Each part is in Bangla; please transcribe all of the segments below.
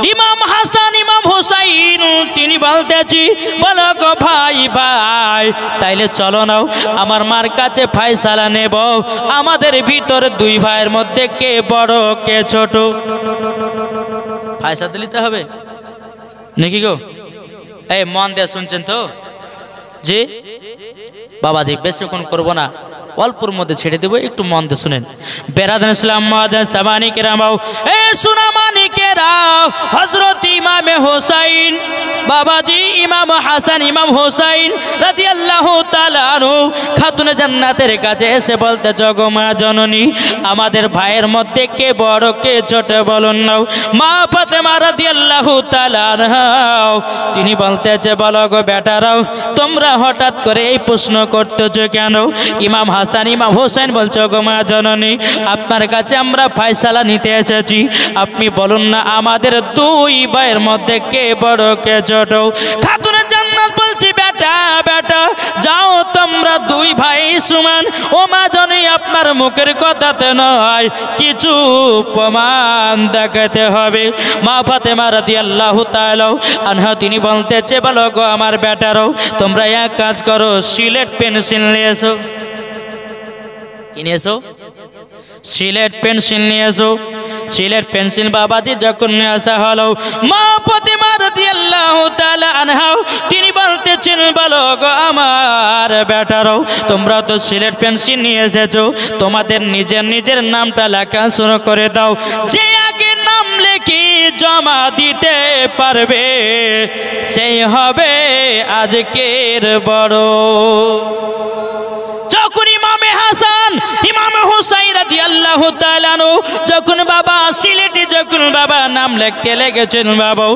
ইমাম হাসান ইমাম হুসাইন তিনি বলতেছি বলো গো ভাই ভাই তাইলে চলো নাও আমার মার কাছে ফয়সালা নেব আমাদের ভিতর দুই ভাইয়ের মধ্যে কে বড় কে ছোট ফয়সালা দিতে হবে নাকি গো এই মন দিয়ে শুনছেন তো জি বাবা জি বেশিক্ষণ করবো না অল্পর মধ্যে ছেড়ে দেবো একটু মন দিয়ে শুনেন বেরাদান ইসলাম মাদান সামানি কেরামাও এ সুনামানি কেরাও হযরত ইমাম হোসাইন বাবাজি ইমাম হাসান ইমাম হোসাইন রাদিয়াল্লাহু তাআলা আনহু খাতুনে জান্নাতের কাছে এসে বলতে জগো মা জননী আমাদের ভাইয়ের মধ্যে কে বড় কে ছোট বলুন নাও মা ফাতেমা রাদিয়াল্লাহু তাআলা আনহা তিনি বলতেছে বলো গো বেটারাও তোমরা হঠাৎ করে এই প্রশ্ন করতেছো কেন ইমাম হাসান ইমাম হোসেন বলছো গো মা জননী আপনার কাছে আমরা ফয়সালা নিতে এসেছি আপনি বলুন না আমাদের দুই ভাইয়ের মধ্যে কে বড় কে ছোট খাতুনে জান্নাত বলছি বেটা বেটা যাও তোমরা দুই ভাই সমান ও মা জননী আপনার মুখের কথাতে নয় কিছু প্রমাণ দেখাতে হবে মা ফাতেমা রাদিয়াল্লাহু তাআলা আনহা তিনি বলতেছে বলো গো আমার বেটারাও তোমরা এক কাজ করো সিলেট পেন্সিল নিয়ে এসো কিনে এসো সিলেট পেন্সিল নিয়ে এসো সিলেট পেন্সিল বাবাজি যখন নিয়ে আসা হলো মা ফাতেমা রাদিয়াল্লাহু তাআলা আনহা তিনি বলতেছেন বলো গো আমার বেটারাও তোমরা তো সিলেট পেন্সিল নিয়ে এসেছো তোমাদের নিজের নিজের নামটা লেখা শুরু করে দাও যে আগে নাম লিখে জমা দিতে পারবে সেই হবে আজকের বড় যখন ইমামে হাসান ইমামে হুসাইন রাদিয়াল্লাহু তাআলা আনহু যখন বাবা সিলেটে যখন বাবা নাম লিখতে লেগেছেন বাবা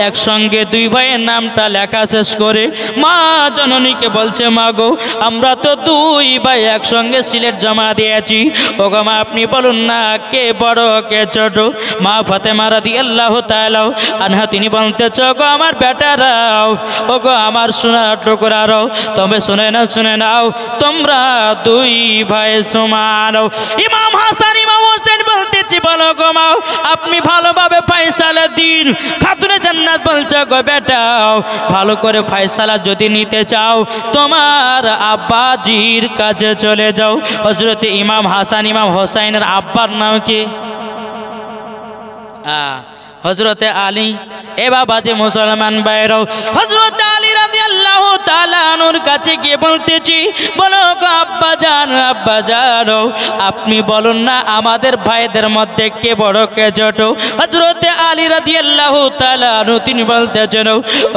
একসঙ্গে দুই ভাইয়ের নামটা লেখা শেষ করে মা জননীকে বলছে মা গো আমরা তো দুই ভাই একসঙ্গে সিলেট জমা দিয়েছি ওগো মা আপনি বলুন না কে বড় কে ছোট মা ফাতেমা রাদিয়াল্লাহু তাআলা আনহা তিনি বলতেছ গো আমার বেটারাও ওগো আমার সোনার টুকরারাও তবে শুনে নাও তোমরা দুই ভাই সমান ইমাম হাসান ইমাম হোসেন বলতেছি বলো গো মা আপনি ভালোভাবে ফয়সালা দিন খাতুনে জান্নাত বলছে গো বেটাও ভালো করে ফয়সালা যদি নিতে চাও তোমার আব্বাজির কাছে চলে যাও হযরত ইমাম হাসান ইমাম হোসেনের আব্বার নাম কি হযরত আলী এ বাবাজি মুসলমান ভাইরাও হযরত আলী রাদিয়াল্লাহু তাআলা আনহুর কাছে গিয়ে বলতেছি বলো গো আব্বা জান আপনি বলুন না আমাদের ভাইদের মধ্যে কে বড় কে ছোট হযরত আলী রাদিয়াল্লাহু তাআলা আনহু তিনি বলতেছেন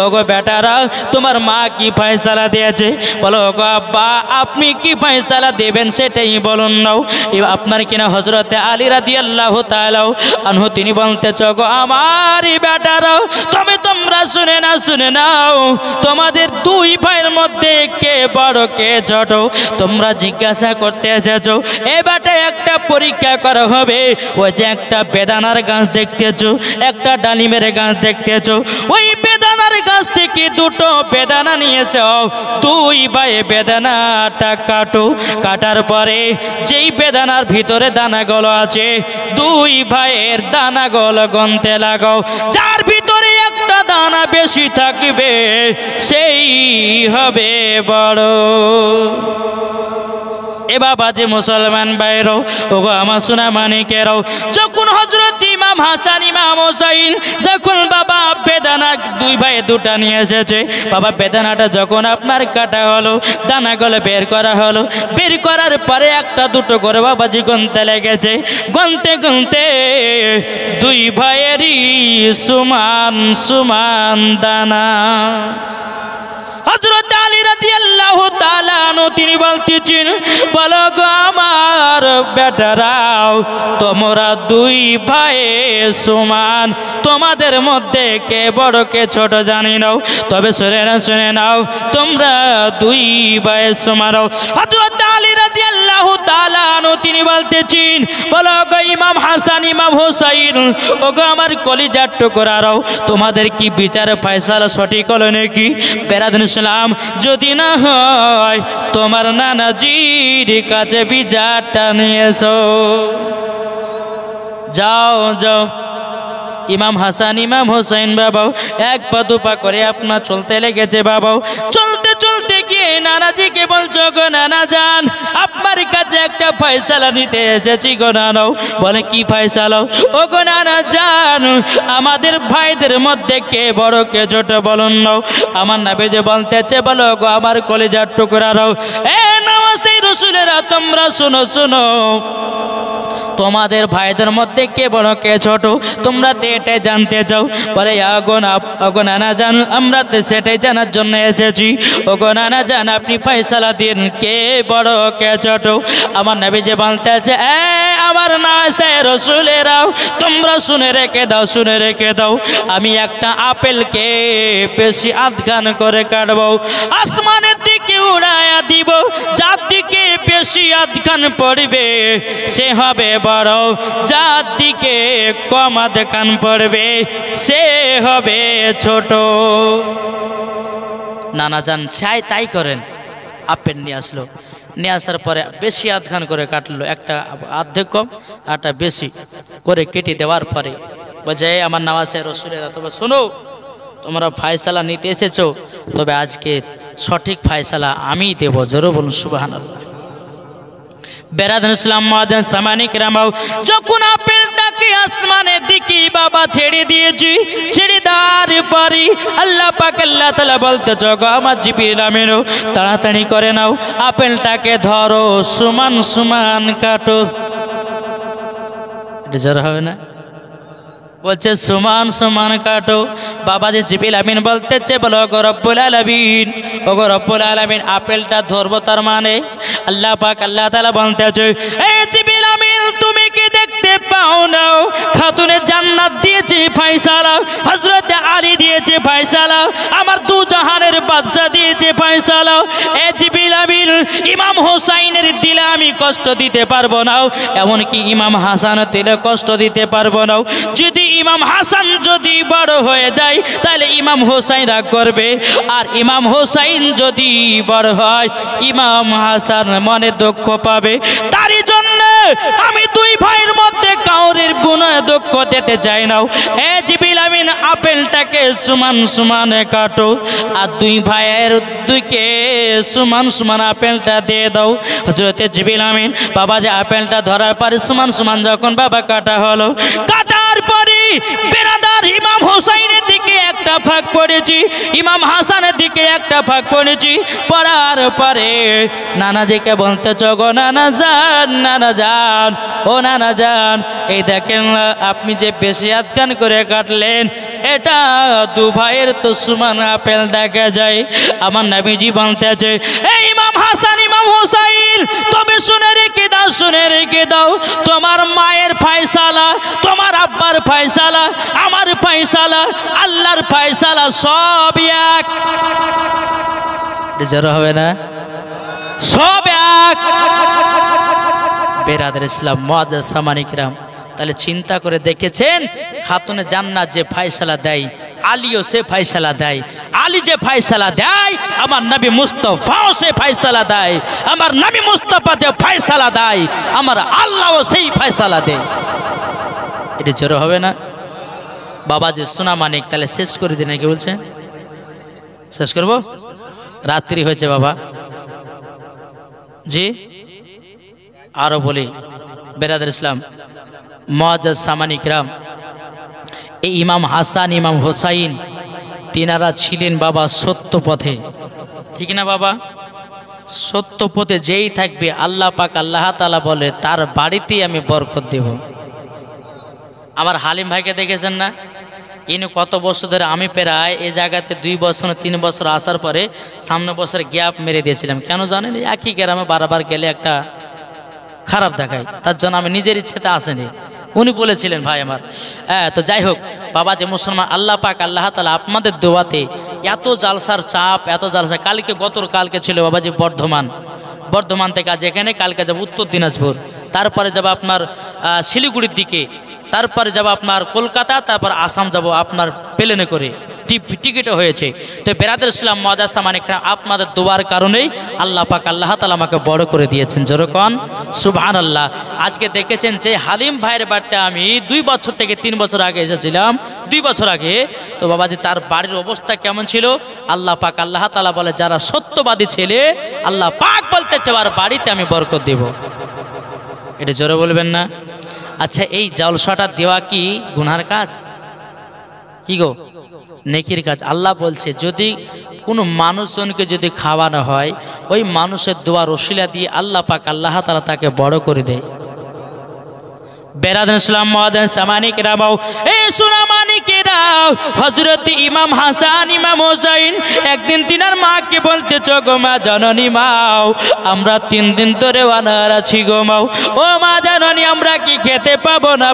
ওগো বেটারা তোমার মা কি ফয়সালা দিয়েছে বলো গো আব্বা আপনি কি ফয়সালা দেবেন সেটাই বলুন নাও আপনার কিনা হযরত আলী রাদিয়াল্লাহু তাআলা আনহু তিনি বলতেছ গো আমারই বেটারাও তোমরা শুনে নাও তোমাদের দুই ভাইয়ের মধ্যে কে বড় কে ছোট তোমরা জিজ্ঞাসা করতে এসেছো এ বেটা একটা পরীক্ষা করা হবে ওই যে একটা বেদানার গাছ দেখতেছো একটা ডালিমের গাছ দেখতেছো ওই বেদানার গাছ থেকে দুটো বেদানা নিয়েছো দুই ভাই বেদানাটা কাটো কাটার পরে যেই বেদানার ভিতরে দানাগুলো আছে দুই ভাইয়ের দানাগুলো গনতে লাগাও যার ভিতরে একটা দানা বেশি থাকবে সেই হবে বড় এ বাবাজি মুসলমান ভাইরাও ওগো আমার সোনা মানিকেরাও যখন হযরত ইমাম হাসান ইমাম হোসেন যখন বাবা বেদানা দুই ভাই দুটা নিয়ে এসেছে বাবা বেদানাটা যখন আপনার কাটা হলো দানাগুলো বের করা হলো বের করার পরে একটা দুটো করে বাবাজি গুনতে লেগেছে গুনতে গুনতে দুই ভাইয়েরই সমান সমান দানা হযরত আলী রাদিয়াল্লাহু তাআলা আনহু তিনি বলতেছেন বলো গো আমার বেটারাও তোমরা দুই ভাই সমান তোমাদের মধ্যে কে বড় কে ছোট জানি নাও তবে শুনে নাও তোমরা দুই ভাই সমান হযরত আলী রাদিয়াল্লাহু তাআলা আনহু তিনি বলতেছেন বলো গো ইমাম হাসান ইমাম হোসেন ওগো আমার কলিজার টুকরারাও তোমাদের কি বিচার ফয়সালা সঠিক হলো নাকি বেরাদান ইসলাম যদি না হয় তোমার নানাজির কাছে বিচারটা নিয়ে এসো যাও যাও ইমাম হাসান ইমাম হোসেন বাবাও এক পা দুপা করে আপনার চলতে লেগেছে বাবাও। চলতে চলতে গিয়ে নানাজিকে বলছো গো নানা যান, আপনার কাছে একটা ফয়সালা নিতে এসেছি গো নানাও। বলে কি ফয়সালা? ও গো নানা যান, আমাদের ভাইদের মধ্যে কে বড় কে ছোট বলুন নাও। আমার নবী যে বলতেছে, বলো গো আমার কলিজার টুকরারাও, এ নওয়াসী রাসূলেরা তোমরা শুনো শুনো, তোমাদের ভাইদের মধ্যে কে বড় কে ছোট তোমরা তো এটাই জানতে চাও। বলে ওগো নানা জান, আমরা তো সেটাই জানার জন্য এসেছি। ওগো নানা জান, আপনি ফয়সালা দিন কে বড় কে ছোট। আমার নবী যে বলতেছে, আমার নওয়াসী রাসূলেরাও তোমরা শুনে রেখে দাও, শুনে রেখে দাও, আমি একটা আপেলকে বেশি আধখান করে কাটবো, আসমানের দিকে উড়াইয়া দিব, যার দিকে বেশি আধখান পড়বে সে হবে বড়, যার দিকে কম আধখান পড়বে সে হবে ছোট। নানা যান চাই তাই করেন। আপেল নিয়ে আসলো, নিয়ে আসার পরে বেশি আধখান করে কাটলো, একটা অর্ধেক কম একটা বেশি করে কেটে দেওয়ার পরে বলছে, আমার নওয়াসী রাসূলেরা তবে শোনো, তোমরা ফয়সালা নিতে এসেছো, তবে আজকে সঠিক ফয়সালা আমি দেব। জোরে বলুন সুবহানাল্লাহ। বেরাদান ইসলাম মুআজ্জিন সামানি কিরামাও, যখন আপেলটাকে আসমানের দিকে বাবা ছেড়ে দিয়েছি, ছেড়ে দেওয়ার পরে আল্লাহ পাক আল্লাহ তাআলা বলতে জগো আমার জিবরিল আমিনও তাড়াতাড়ি করে নাও, আপেলটাকে ধরো, সমান সমান কাটো। এটা জোর হবে না? বলছে সমান সমান কাটো। বাবা যে জিবরিল আমিন বলতেছে, বলো গো রব্বুল আলামিন, ও গো রব্বুল আলামিন, আপেলটা ধরবো তার মানে আল্লাহ পাক আল্লাহ তাআলা বলতেছে, এই জিবরিল আমিন তুমি কি দেখতে পাও না খাতুনে জান্নাত দিয়েছে ফয়সালা, হযরত আলী দিয়েছে ফয়সালা, আমার দু জাহানের বাদশা দিয়েছে ফয়সালা। এ জিবরিল আমিন, ইমাম হোসাইনের দিলে আমি কষ্ট দিতে পারবো না, এমনকি ইমাম হাসানের দিলে কষ্ট দিতে পারবো না। যদি ইমাম হাসান যদি বড় হয়ে যায় তাহলে ইমাম হোসাইন রাগ করবে, আর ইমাম হোসাইন যদি বড় হয় ইমাম হাসান মনে দুঃখ পাবে। তারই জন্য আমি দুই ভাইয়ের মধ্যে কাউরের গুনাহ দুঃখ দিতে চাই না। এ জিবরিল আমিন আপেলটাকে সমান সমান কাটো, আর দুই ভাইয়ের দুইকে সমান সমান আপেলটা দিয়ে দাও। হযরত জিবরিল আমিন বাবা যে আপেলটা ধরার পরে সমান সমান যখন বাবা কাটা হলো, কাটার পরে বেরাদার ইমাম হোসাইনের দিকে একটা ভাগ পড়েছি, ইমাম হাসানের দিকে একটা ভাগ পড়েছি। পড়ার পরে নানাজিকে বলতে চগো নানা যান, নানা যান, ও নানা যান, এই দেখেন আপনি যে বেশি আধখান করে কাটলেন, এটা দু ভাইয়ের তো সমান আপেল দেখা যায়। আমার নবীজি বলতেছে, এই ইমাম হাসান ইমাম হোসাইন তবে শুনে রেখে দাও, শুনে রেখে দাও, তোমার মায়ের ফয়সালা, তোমার আব্বার ফয়সালা, আমার ফয়সালা, আল্লাহর ফয়সালা সব এক। জোর হবে না? সব এক। বেরাদার ইসলাম মুআজ্জিন সামানি কিরাম, তাহলে চিন্তা করে দেখেছেন খাতুনে জান্নাত যে ফয়সালা দেয়, আলীও সে ফয়সালা দেয়, আলী যে ফয়সালা দেয় আমার নবী মুস্তাফাও সে ফয়সালা দেয়, আমার নবী মুস্তাফা যে ফয়সালা দেয় আমার আল্লাহও সেই ফয়সালা দেয়। এটা জোর হবে না? বাবা যে সোনা মানিক, তাহলে শেষ করে দিন নাকি বলছে? শেষ করবো? রাত্রি হয়েছে বাবা জি। আরো বলি বেরাদার ইসলাম মুআজ্জিন সামানি কিরাম, এই ইমাম হাসান ইমাম হোসাইন তিনারা ছিলেন বাবা সত্য পথে, ঠিক না বাবা? সত্য পথে যেই থাকবে আল্লাহ পাক আল্লাহ তাআলা বলে তার বাড়িতেই আমি বরকত দেব। আমার হালিম ভাইকে দেখেছেন না, ইনি কত বছর ধরে, আমি প্রায় এই জায়গাতে 2 বছর 3 বছর আসার পরে সামনে বছর গ্যাপ মেরে দিয়েছিলাম। কেন জানেন? একই গ্রামে বারবার গেলে একটা খারাপ দেখায়, তার জন্য আমি নিজের ইচ্ছেতে আসেনি। উনি বলেছিলেন ভাই আমার, তো যাই হোক বাবা যে মুসলমান, আল্লাহ পাক আল্লাহ তাআলা আপনাদের দোয়াতে এত জালসার চাপ, এত জালসা, কালকে ছিল বাবাজি বর্ধমান থেকে আজ এখানে, কালকে যাব উত্তর দিনাজপুর, তারপরে যাব আপনার শিলিগুড়ির দিকে, তারপরে যাব আপনার কলকাতা, তারপর আসাম যাব আপনার প্লেনে করে, টিকিট হয়েছে। তো বেরাদের ইসলাম মুআজ্জাজ সামানিকরা, আপনাদের দোয়ার কারণেই আল্লাহ পাক আল্লাহ তাআলা আমাকে বড় করে দিয়েছেন। যেরকম সুবহানাল্লাহ। আজকে দেখেছেন যে হালিম ভাইয়ের বাড়িতে আমি 2 বছর থেকে 3 বছর আগে এসেছিলাম, 2 বছর আগে। তো বাবাজি তার বাড়ির অবস্থা কেমন ছিল? আল্লাহ পাক আল্লাহ তাআলা বলে যারা সত্যবাদী ছেলে আল্লাহ পাক বলতেছে আর বাড়িতে আমি বরকত দেব। এটা জোরে বলবেন না? আচ্ছা, এই জলসাটা দেওয়া কি গুনার কাজ? কি গো, নেকির কাজ। আল্লাহ বলছে যদি কোনো মানুষজনকে যদি খাওয়ানো হয়, ওই মানুষের দোয়ার ওসিলা দিয়ে আল্লাহ পাক আল্লাহ তাআলা তাকে বড় করে দেয়। বেরাদান ইসলাম মুআজ্জাজ সামানিকরা, এই সুনামানিকেরা, হযরত ইমাম হাসান ইমাম হোসেন একদিন তিনার মাকে বলতেছে, গো মা জননী মাও, আমরা 3 দিন ধরে অনাহার আছি গো মাও। ও মা জননী, আমরা কি খেতে পাবো না?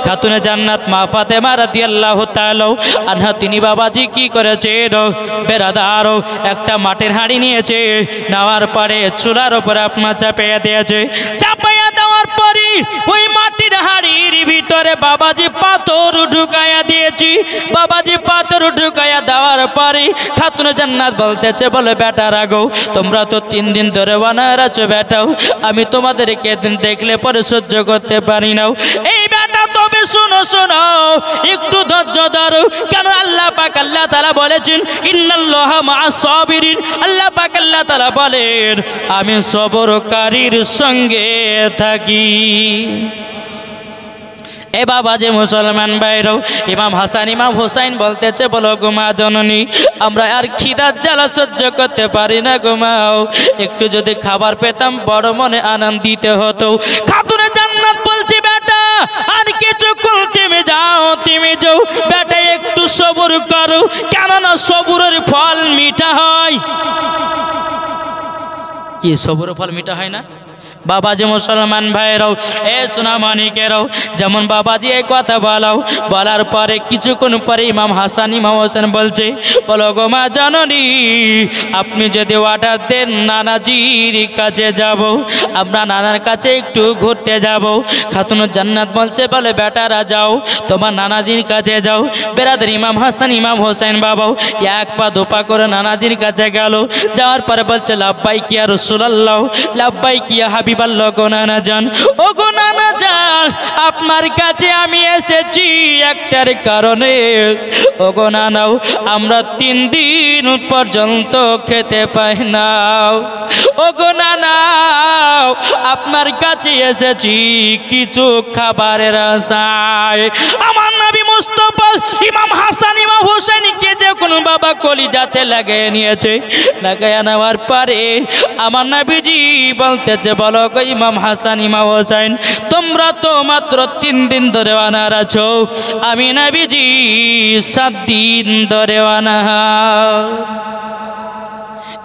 খাতুনে জান্নাত মা ফাতেমা রাদিয়াল্লাহু তাআলা আনহা তিনি বাবাজি কি করেছে, বেরাদার একটা মাটির হাঁড়ি নিয়েছে, নেওয়ার পরে চুলার উপরে আপনার চাপিয়ে দিয়েছে। চাপাইয়া দেওয়ার পরে ওই মাটির হাঁড়ির ভিতরে বাবাজি পাথর ঢুকাইয়া দিয়েছি। বাবাজি পাথর ঢুকাইয়া দেওয়ার পরে খাতুনে জান্নাত বলতেছে, বলে বেটা রাগো, তোমরা তো 3 দিন ধরে অনাহার আছো বেটাও, আমি তোমাদেরকে দিন দেখলে পরে সহ্য করতে পারি না। এই বেটা তবে শোনো শোনো, একটু ধৈর্য ধরো। কেন? আল্লাহ পাক আল্লাহ তাআলা বলেছেন ইন্নাল্লাহা মা'আস সাবিরিন। আল্লাহ পাক আল্লাহ তাআলা বলেন আমি সবরকারীর সঙ্গে থাকি। এ বাবা যে মুসলমান ভাইরাও, ইমাম হাসান ইমাম হোসেন বলতেছে, বলো গো মা জননী, আমরা আর খিদার জ্বালা সহ্য করতে পারি না গো মাও, একটু যদি খাবার পেতাম বড় মনে আনন্দিত হতো। খাতুনে জান্নাত বলছি, বেটা আর কিছুক্ষণ তুমি যাও বেটা, একটু সবর করো, কেননা সবরের ফল মিঠা হয়। কি সবরের ফল মিঠা হয় না? বাবাজি মুসলমান ভাইরাও, এ সোনামানিকেরাও, যেমন বাবাজি এই কথা বলার পরে কিছুক্ষণ পরে ইমাম হাসান ইমাম হোসেন বলছে, বলো গো মা জননী, আপনি যদি অর্ডার দেন নানাজির কাছে যাব, আমরা নানার কাছে একটু ঘুরতে যাব। খাতুন জান্নাত বলছে, বলে বেটারা যাও, তোমার নানাজির কাছে যাও। বেরাদের ইমাম হাসান ইমাম হোসেন বাবাও 1 পা 2 পা করে নানাজির কাছে গেল। যাওয়ার পরে বলছে, লাব্বাইক ইয়া রাসূলুল্লাহ, লাব্বাইক ইয়া হাবিবাল্লাহ। গো নানা জান, ও গো নানা জান, আপনার কাছে আমি এসেছি একটার কারণে। ও গো নানাও, আমরা 3 দিন পর্যন্ত খেতে পাই না। ও গো নানাও, আপনার কাছে এসেছি কিছু খাবারের আশায়। আমার নবী মুস্তাফা ইমাম হাসান ইমাম হোসেনকে যখন বাবা কলিজাতে লাগিয়ে নিয়েছে, লাগাইয়া নেওয়ার পরে আমার নবীজি বলতেছে, বলো গো ইমাম হাসান ইমাম হোসেন, তোমরা তো মাত্র 3 দিন ধরে অনাহার আছো, আমি নবীজি 7 দিন ধরে অনাহার।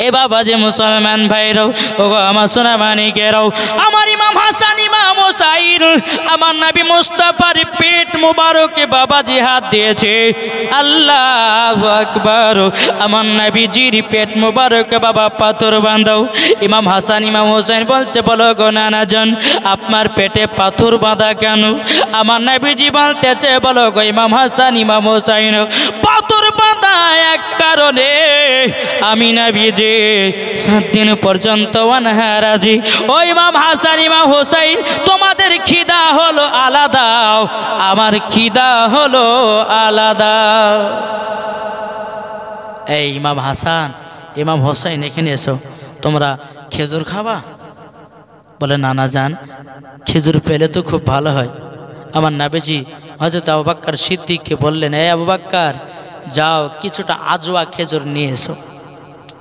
এ বাবা যে মুসলমান ভাইরাও, ও গো আমার সোনামানিকেরাও, আমার ইমাম হাসান ইমাম হোসেন আমার নবী মুস্তাফার পেট মুবারকে বাবাজি হাত দিয়েছে। আল্লাহু আকবার। আমার নবীজির পেট মুবারকে বাবা পাথর বাঁধাও। ইমাম হাসান ইমাম হোসেন বলছে, বলো গো নানা জান, আপনার পেটে পাথর বাঁধা কেন? আমার নবীজি বলতেছে, বলো গো ইমাম হাসান ইমাম হোসেন, পাথর বাঁধা এক কারণে, আমি নবীজি 7 দিন পর্যন্ত অনাহার আছি। ও ইমাম হাসান ইমাম হোসেন, তোমাদের খিদা হলো আলাদা, আমার খিদা হলো আলাদা। এই ইমাম হাসান ইমাম হোসেন, এখানে এসো, তোমরা খেজুর খাবা? বলে নানা জান, খেজুর পেলে তো খুব ভালো হয়। আমার নবীজি হযরত আবু বকর সিদ্দিককে বললেন, এই আবু বকর, যাও কিছুটা আজওয়া খেজুর নিয়ে এসো।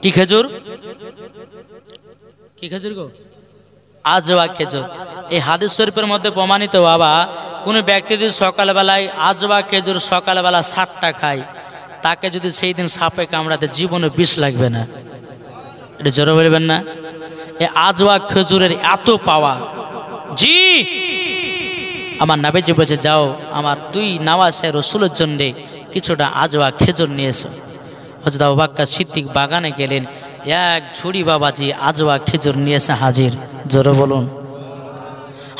কি খেজুর? কি খেজুর গো? আজওয়া খেজুর। এই হাদিস শরীফের মধ্যে প্রমাণিত বাবা, কোনো ব্যক্তি যদি সকালবেলায় আজওয়া খেজুর সকালবেলা 7টা খায়, তাকে যদি সেই দিন সাপে কামড়াতে জীবনে বিষ লাগবে না। এটা জোরে বলবেন না? এই আজওয়া খেজুরের এত পাওয়ার। জি, আমার নবীজি বলেছে, যাও আমার 2 নওয়াসে রাসূলের জন্য কিছুটা আজওয়া খেজুর নিয়ে এসো। হযরত আবু বকর সিদ্দিক বাগানে গেলেন, 1 ঝুড়ি বাবাজি আজওয়া খেজুর নিয়ে এসে হাজির। জোরে বলুন।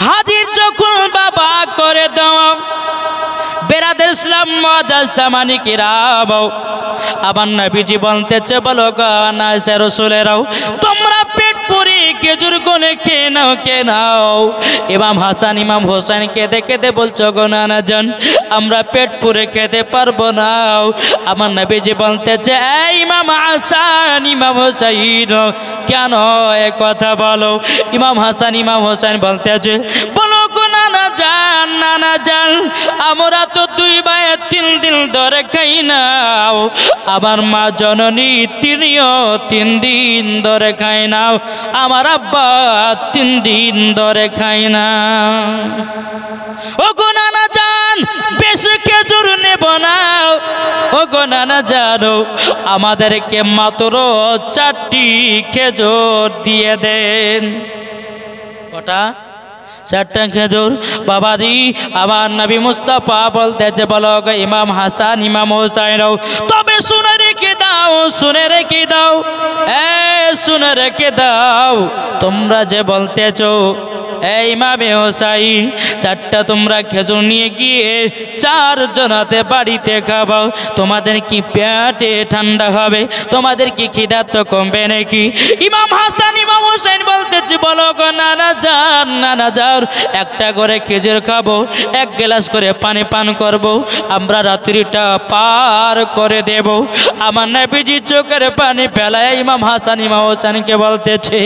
হাজির যখন বাবা করে দাও, বেরাদের ইসলাম মুআজ্জামানি কিরাম, আবার নবীজি বলতেছে বলো গো আনাসে রাসূলেরাও তোমরা পেট পুরি খেজুর কোনে খেয়ে নাও। ইমাম হাসান ইমাম হোসেন কেঁদে কেঁদে বলছো গো নানা জান আমরা পেট পুরে খেতে পারবো না। আমার নবীজি বলতেছে এই ইমাম হাসান ইমাম হোসেন কেন এ কথা বলো? ইমাম হাসান ইমাম হোসেন বলতেছে বলো গো নানা জান আমরা তো দুই ভাই 3 দিন ধরে খাই নাও, আমার মা জননী তিনিও 3 দিন ধরে খায় না, আমার আব্বা 3 দিন ধরে খায় না। ও গো নানা জান বেশি খেজুর নেব না, ও গো নানা জানো আমাদেরকে মাত্র 4টি খেজুর দিয়ে দেন। কটা? 4টা খেজুর। বাবাজি আমার নবী মুস্তাফা বলতেছে বলো গো ইমাম হাসান ইমাম হোসেন তবে শুনে রেখে দাও, শুনে রেখে দাও, শুনে রেখে দাও তোমরা যে বলতেছো এই ইমামে হোসাইন 4টা তোমরা খেজুর নিয়ে গিয়ে 4 জনাতে বাড়িতে খাবাও, তোমাদের কি পেটে ঠান্ডা হবে? তোমাদের কি খিদা তো কমবে নাকি? ইমাম হাসান ইমাম হোসেন বলতেছে বলো গো নানা জান একটা করে খেজুর খাবো, 1 গ্লাস করে পানি পান করব, আমরা রাত্রিটা পার করে দেব। আমার নবীজি চোখের পানি ফেলায় ইমাম হাসান ইমাম হোসেনকে বলতেছে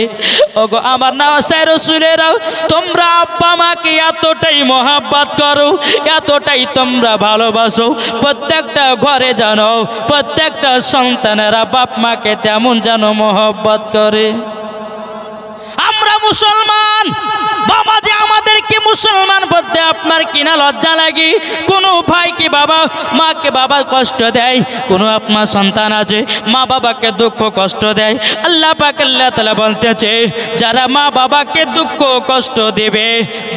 ওগো আমার নানা রাসূলেরাও তোমরা আব্বা মাকে এতটাই মহব্বত করো, এতটাই তোমরা ভালোবাসো, প্রত্যেকটা ঘরে জানো প্রত্যেকটা সন্তানেরা বাপ মাকে তেমন জানো মহব্বত করে। আমরা মুসলমান বাবাজি আমাদেরকে মুসলমান বলতে আপনার কিনা লজ্জা লাগে? কোনো ভাই কি বাবা মাকে বাবা কষ্ট দেয়? কোনো আপনার সন্তান আছে মা বাবাকে দুঃখ কষ্ট দেয়? আল্লাহ পাক আল্লাহ তাআলা বলতেছে যারা মা বাবাকে দুঃখ কষ্ট দেবে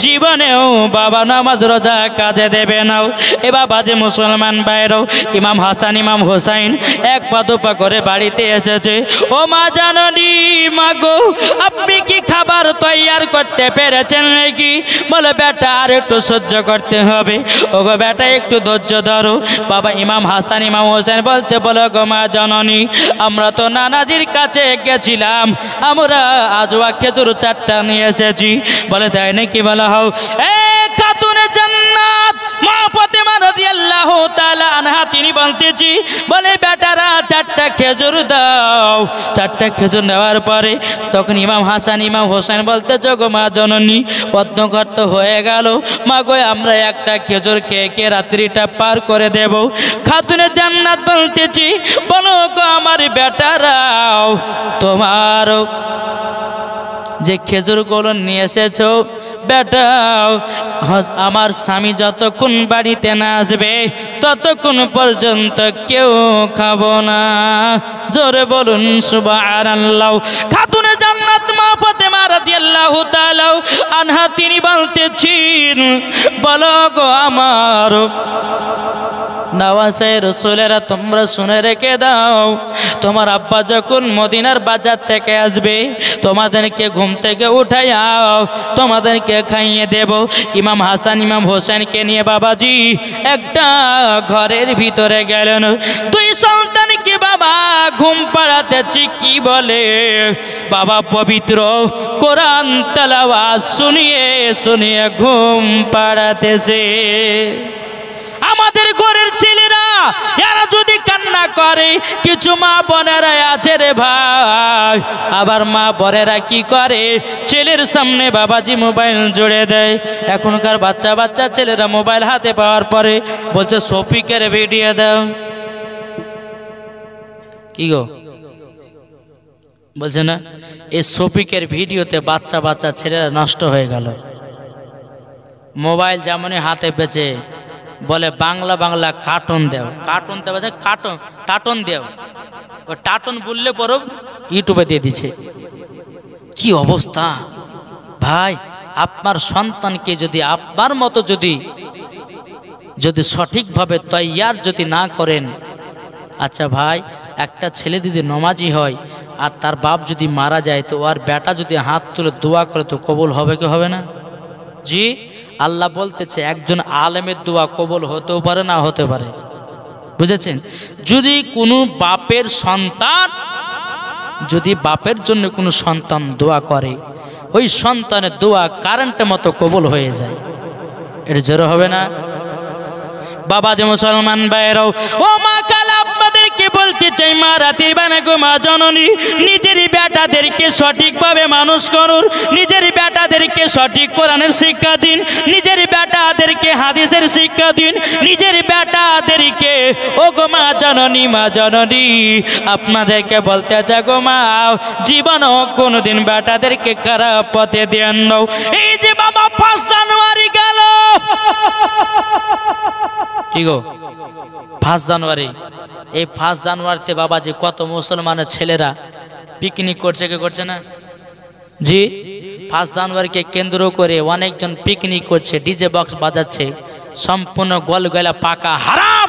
জীবনেও বাবা নামাজ রোজা কাজে দেবে না। এ বাবাজি মুসলমান ভাইরাও ইমাম হাসান ইমাম হোসেন 1 পা 2 পা করে বাড়িতে এসেছে। ও মা জাননী মা গো আপনি কি খাবার তৈয়ার করতে পেরেছেন নাকি? বলে বেটা আর একটু সহ্য করতে হবে। ওগো বেটা একটু ধৈর্য ধরো। বাবা ইমাম হাসান ইমাম হোসেন বলতে বলো গো মা জননী আমরা তো নানাজির কাছে গেছিলাম, আমরা আজওয়া খেজুর 4টা নিয়ে এসেছি। বলে তাই নাকি? বলা হও এ খাতুনে জান্নাত মা ফাতেমা রাদিয়াল্লাহু তাআলা আনহা তিনি বলতেছি বলে বেটারা 4টা খেজুর দাও। 4টা খেজুর নেওয়ার পরে তখন ইমাম হাসান ইমাম হোসেন বলতে গো মা জননী অন্ধকার তো হয়ে গেল, মা গো আমরা একটা খেজুর খেয়ে রাত্রিটা পার করে দেব। খাতুনে জান্নাত বলতেছি বলো গো আমার বেটারাও তোমার যে খেজুরগুলো নিয়ে এসেছো বেটাও আমার স্বামী যতক্ষণ বাড়িতে না আসবে ততক্ষণ পর্যন্ত কেউ খাবো না। জোরে বলুন সুবহানাল্লাহ। খাতুনে জান্নাত মা ফাতেমা রাদিয়াল্লাহু তাআলা আনহা তিনি বলতেছেন বলো গো আমার নওয়াজে রাসূলেরা তোমরা শুনে রেখে দাও তোমার আব্বা যখন মদিনার বাজার থেকে আসবে তোমাদেরকে ঘুম থেকে উঠাইয়াও তোমাদেরকে খাইয়ে দেব। ইমাম হাসান ইমাম হোসেনকে নিয়ে বাবাজি একটা ঘরের ভিতরে গেলেন। 2 সন্তানকে বাবা ঘুম পাড়াতেছি কি বলে বাবা পবিত্র কোরআন তেলাওয়াত শুনিয়ে শুনিয়ে ঘুম পাড়াতেছে। আমাদের ঘরের ছেলেরা এরা যদি কান্না করে কিছু মা বোনেরা আছে রে ভাই, আবার মা বোনেরা কি করে ছেলের সামনে বাবাজি মোবাইল জুড়ে দেয়। এখনকার বাচ্চা ছেলেরা মোবাইল হাতে পাওয়ার পরে বলছে শফিকের ভিডিও দাও। কি গো বলছে না এই শফিকের ভিডিওতে বাচ্চা ছেলেরা নষ্ট হয়ে গেল। মোবাইল যেমনই হাতে পেয়েছে বলে বাংলা কার্টুন দেও, কার্টুন দেওয়া যায় টাটন দেও, ও টাটন বললে পরও ইউটিউবে দিয়ে দিচ্ছে। কি অবস্থা ভাই! আপনার সন্তানকে যদি আপনার মতো যদি সঠিকভাবে তৈয়ার যদি না করেন, আচ্ছা ভাই একটা ছেলে যদি নমাজি হয় আর তার বাপ যদি মারা যায় তো আর বেটা যদি হাত তুলে দোয়া করে তো কবুল হবে কি হবে না? জি, আল্লাহ বলতেছে একজন আলেমের দোয়া কবুল হতেও পারে, না হতে পারে, বুঝেছেন? যদি কোনো বাপের সন্তান, যদি বাপের জন্য কোনো সন্তান দোয়া করে, ওই সন্তানের দোয়া কারেন্টের মতো কবুল হয়ে যায়। এর জোর হবে না? বাবা যে মুসলমান ভাইরাও, ও মা কালা আপনাদেরকে বলতে চাই, মা রাতের বানা গো মা জননী, নিজের বেটাদেরকে সঠিকভাবে মানুষ করুন, নিজের বেটাদেরকে সঠিক কোরআনের শিক্ষা দিন, নিজের বেটাদেরকে হাদিসের শিক্ষা দিন, নিজের বেটাদেরকে, ও গো মা জননী, মা জননী আপনাদেরকে বলতে চাই গো মা, জীবনও কোনোদিন বেটাদেরকে খারাপ পথে দেন না। এই যে বাবা 5 জানুয়ারি গেল, কি গো 5 জানুয়ারি, এই 5 জানুয়ারিতে বাবাজি কত মুসলমানের ছেলেরা পিকনিক করছে, কে করছে না? জি, 5 জানুয়ারিকে কেন্দ্র করে অনেকজন পিকনিক করছে, ডিজে বক্স বাজাচ্ছে, সম্পূর্ণ গলগলা পাকা হারাম।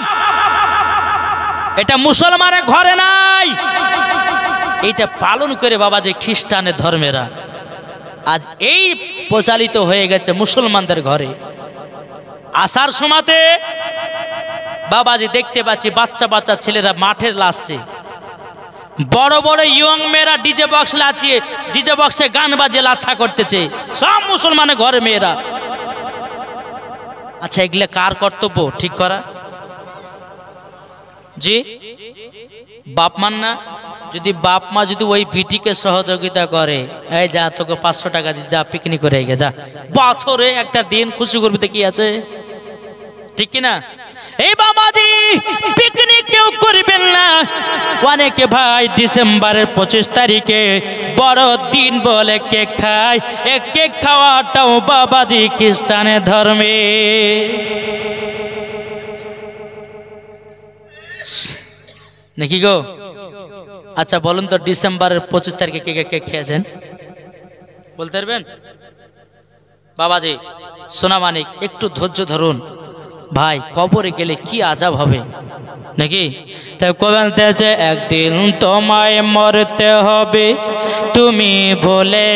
এটা মুসলমানের ঘরে নাই, এটা পালন করে বাবাজি খ্রিস্টানের ধর্মেরা। আজ এই প্রচালিত হয়ে গেছে মুসলমানদের ঘরে। আসার সময়তে বাবাজি দেখতে পাচ্ছি বাচ্চা বাচ্চা ছেলেরা মাঠে লাচছে, বড় বড় ইয়ং মেয়েরা ডিজে বক্স লাচিয়ে, ডিজে বক্সে গান বাজিয়ে লাচ্ছা করতেছে, সব মুসলমানের ঘরে মেয়েরা। আচ্ছা, এগুলো কার কর্তব্য ঠিক করা? জি, বাপ মান না? যদি বাপ মা যদি ওই ভিটিকে সহযোগিতা করে, এই যা তোকে 500 টাকা দিতে, যা পিকনিক করে গে যা, বছরে একটা দিন খুশি করবি, তো কি আছে, ঠিক কিনা? এই বাবাজি পিকনিক কেউ করবেন না। অনেকে ভাই ডিসেম্বরের 25 তারিখে বড় দিন বলে কেক খায়, এই কেক খাওয়াটাও বাবাজি খ্রিস্টানের ধর্মে। নাকি গো? আচ্ছা বলুন তো, ডিসেম্বরের 25 তারিখে কে কে কেক খেয়েছেন বলতে পারবেন? বাবাজি সোনামানিক একটু ধৈর্য ধরুন ভাই, কবরে গেলে কি আযাব হবে নাকি? তাই বলতেছে একদিন তোমায় মরতে হবে, তুমি বলে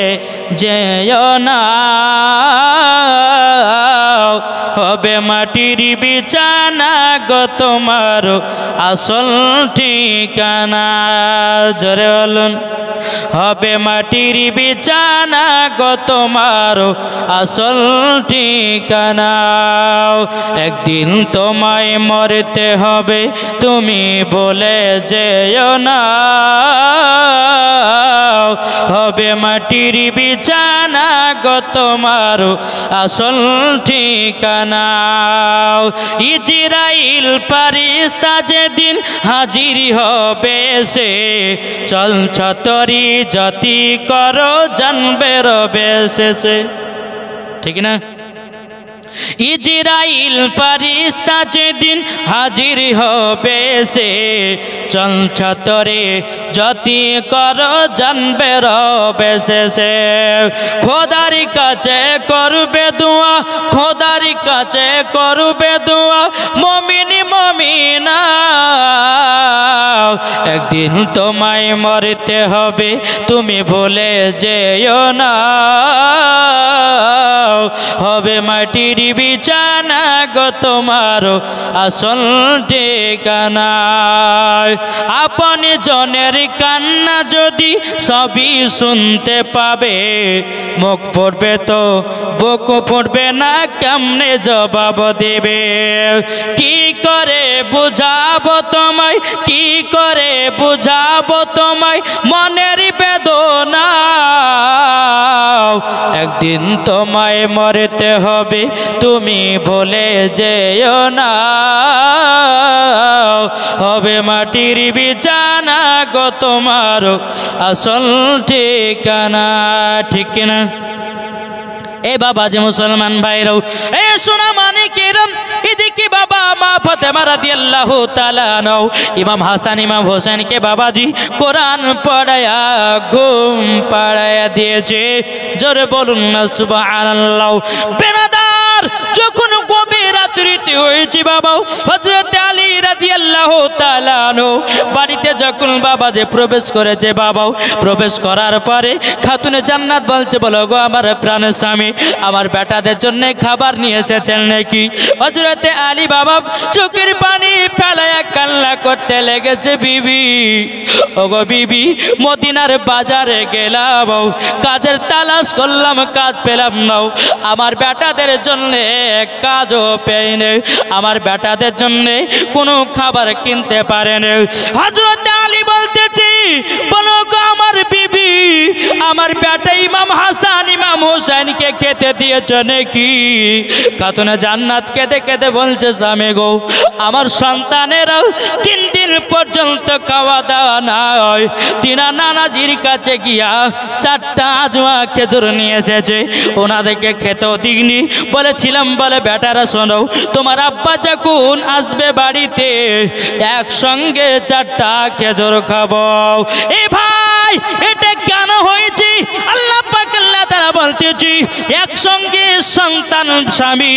যেও না, হবে মাটির বিছানা গো তোমার আসল ঠিকানা। জোরে বলুন, হবে মাটির বিছানা গো তোমার আসল ঠিকানা। একদিন তোমায় মরতে হবে, তুমি বলে যেও না, হবে মাটির বিছানা গো তোমার আসল ঠিকানা। ইজরাইল ফারিস্তা যেদিন হাজির হবে, সে চল ছতরি জাতি করো জানবে রবে শেষে, ঠিক না? ইজরাইল ফারিস্তা যেদিন হাজির হবে, সে চল ছতরে জাতি করো জানবে রবে শেষে। খোদার কাছে করবে দোয়া, খোদার কাছে করবে দোয়া মুমিন মুমিনা, একদিন তোমায় মরতে হবে, তুমি ভুলে যেও না, হবে মাটির বিছানা গো তোমার আসল ঠিকানা। আপন জনের কান্না যদি সবই শুনতে পাবে, মুখ পড়বে তো বুক পড়বে না, কেমনে জবাব দেবে? কি করে বুঝাবো তোমায়, কি করে বুঝাবো তোমায় মনের বেদনা, একদিন তোমায় মরতে হবে, তুমি বলে যেও না, হবে মাটির বিছানা গো তোমার আসল ঠিকানা, ঠিক কিনা? এ বাবা যে মুসলমান ভাইরাও, এ সোনা মানিকেরাম, এদিকে বাবা মা ফাতেমা রাদিয়াল্লাহু তাআলা আনহু ইমাম হাসান ইমাম হোসেন কে বাবাজি কোরআন পড়ায়া ঘুম পাড়ায়া দিয়েছে। জোরে বলুন না সুবহানাল্লাহ। বেনাদার যখন গভীর রাত রাত্রিতে হয়েছে বাবা। হযরত আলী রাদিয়াল্লাহু তাআলা আনহু বাড়িতে যখন বাবা যে প্রবেশ করেছে বাবা, প্রবেশ করার পরে খাতুনে জান্নাত বলছে, বলো গো আমার প্রাণের স্বামী, আমার বেটাদের জন্য খাবার নিয়ে এসেছেন নাকি? হযরত আলী বাবা চোখের পানি ফেলায়া কান্না করতে লেগেছে। বিবি, ওগো বিবি, মদিনার বাজারে গেলাম, কাজের তালাশ করলাম, কাজ পেলাম না। আমার বেটাদের জন্য কাজও পেইনি, আমার বেটাদের জন্য কোনো খাবার কিনতে পারেনি। হযরত আলী বলতেছি, বলো গো আমার বিবি, আমার বেটা ইমাম হাসান ইমাম হোসেনকে খেতে দিয়েছে নাকি? খাতুনে জান্নাত কেঁদে কেঁদে বলছে, স্বামী গো, আমার সন্তানেরা 3 দিন পর্যন্ত খাওয়া দাওয়া নাই। তিনা নানাজির কাছে গিয়া 4টা আজওয়া খেজুর নিয়ে এসেছে, ওনাদেরকে খেতেও দিইনি। বলেছিলাম, বলে বেটারা শোনো, তোমার আব্বা যখন আসবে বাড়িতে একসঙ্গে 4টা খেজুর খাবো। এ ভাই, এটা কেন হয়েছে? আল্লাহ পাক আল্লাহ তাআলা বলতেছি, একসঙ্গে সন্তান স্বামী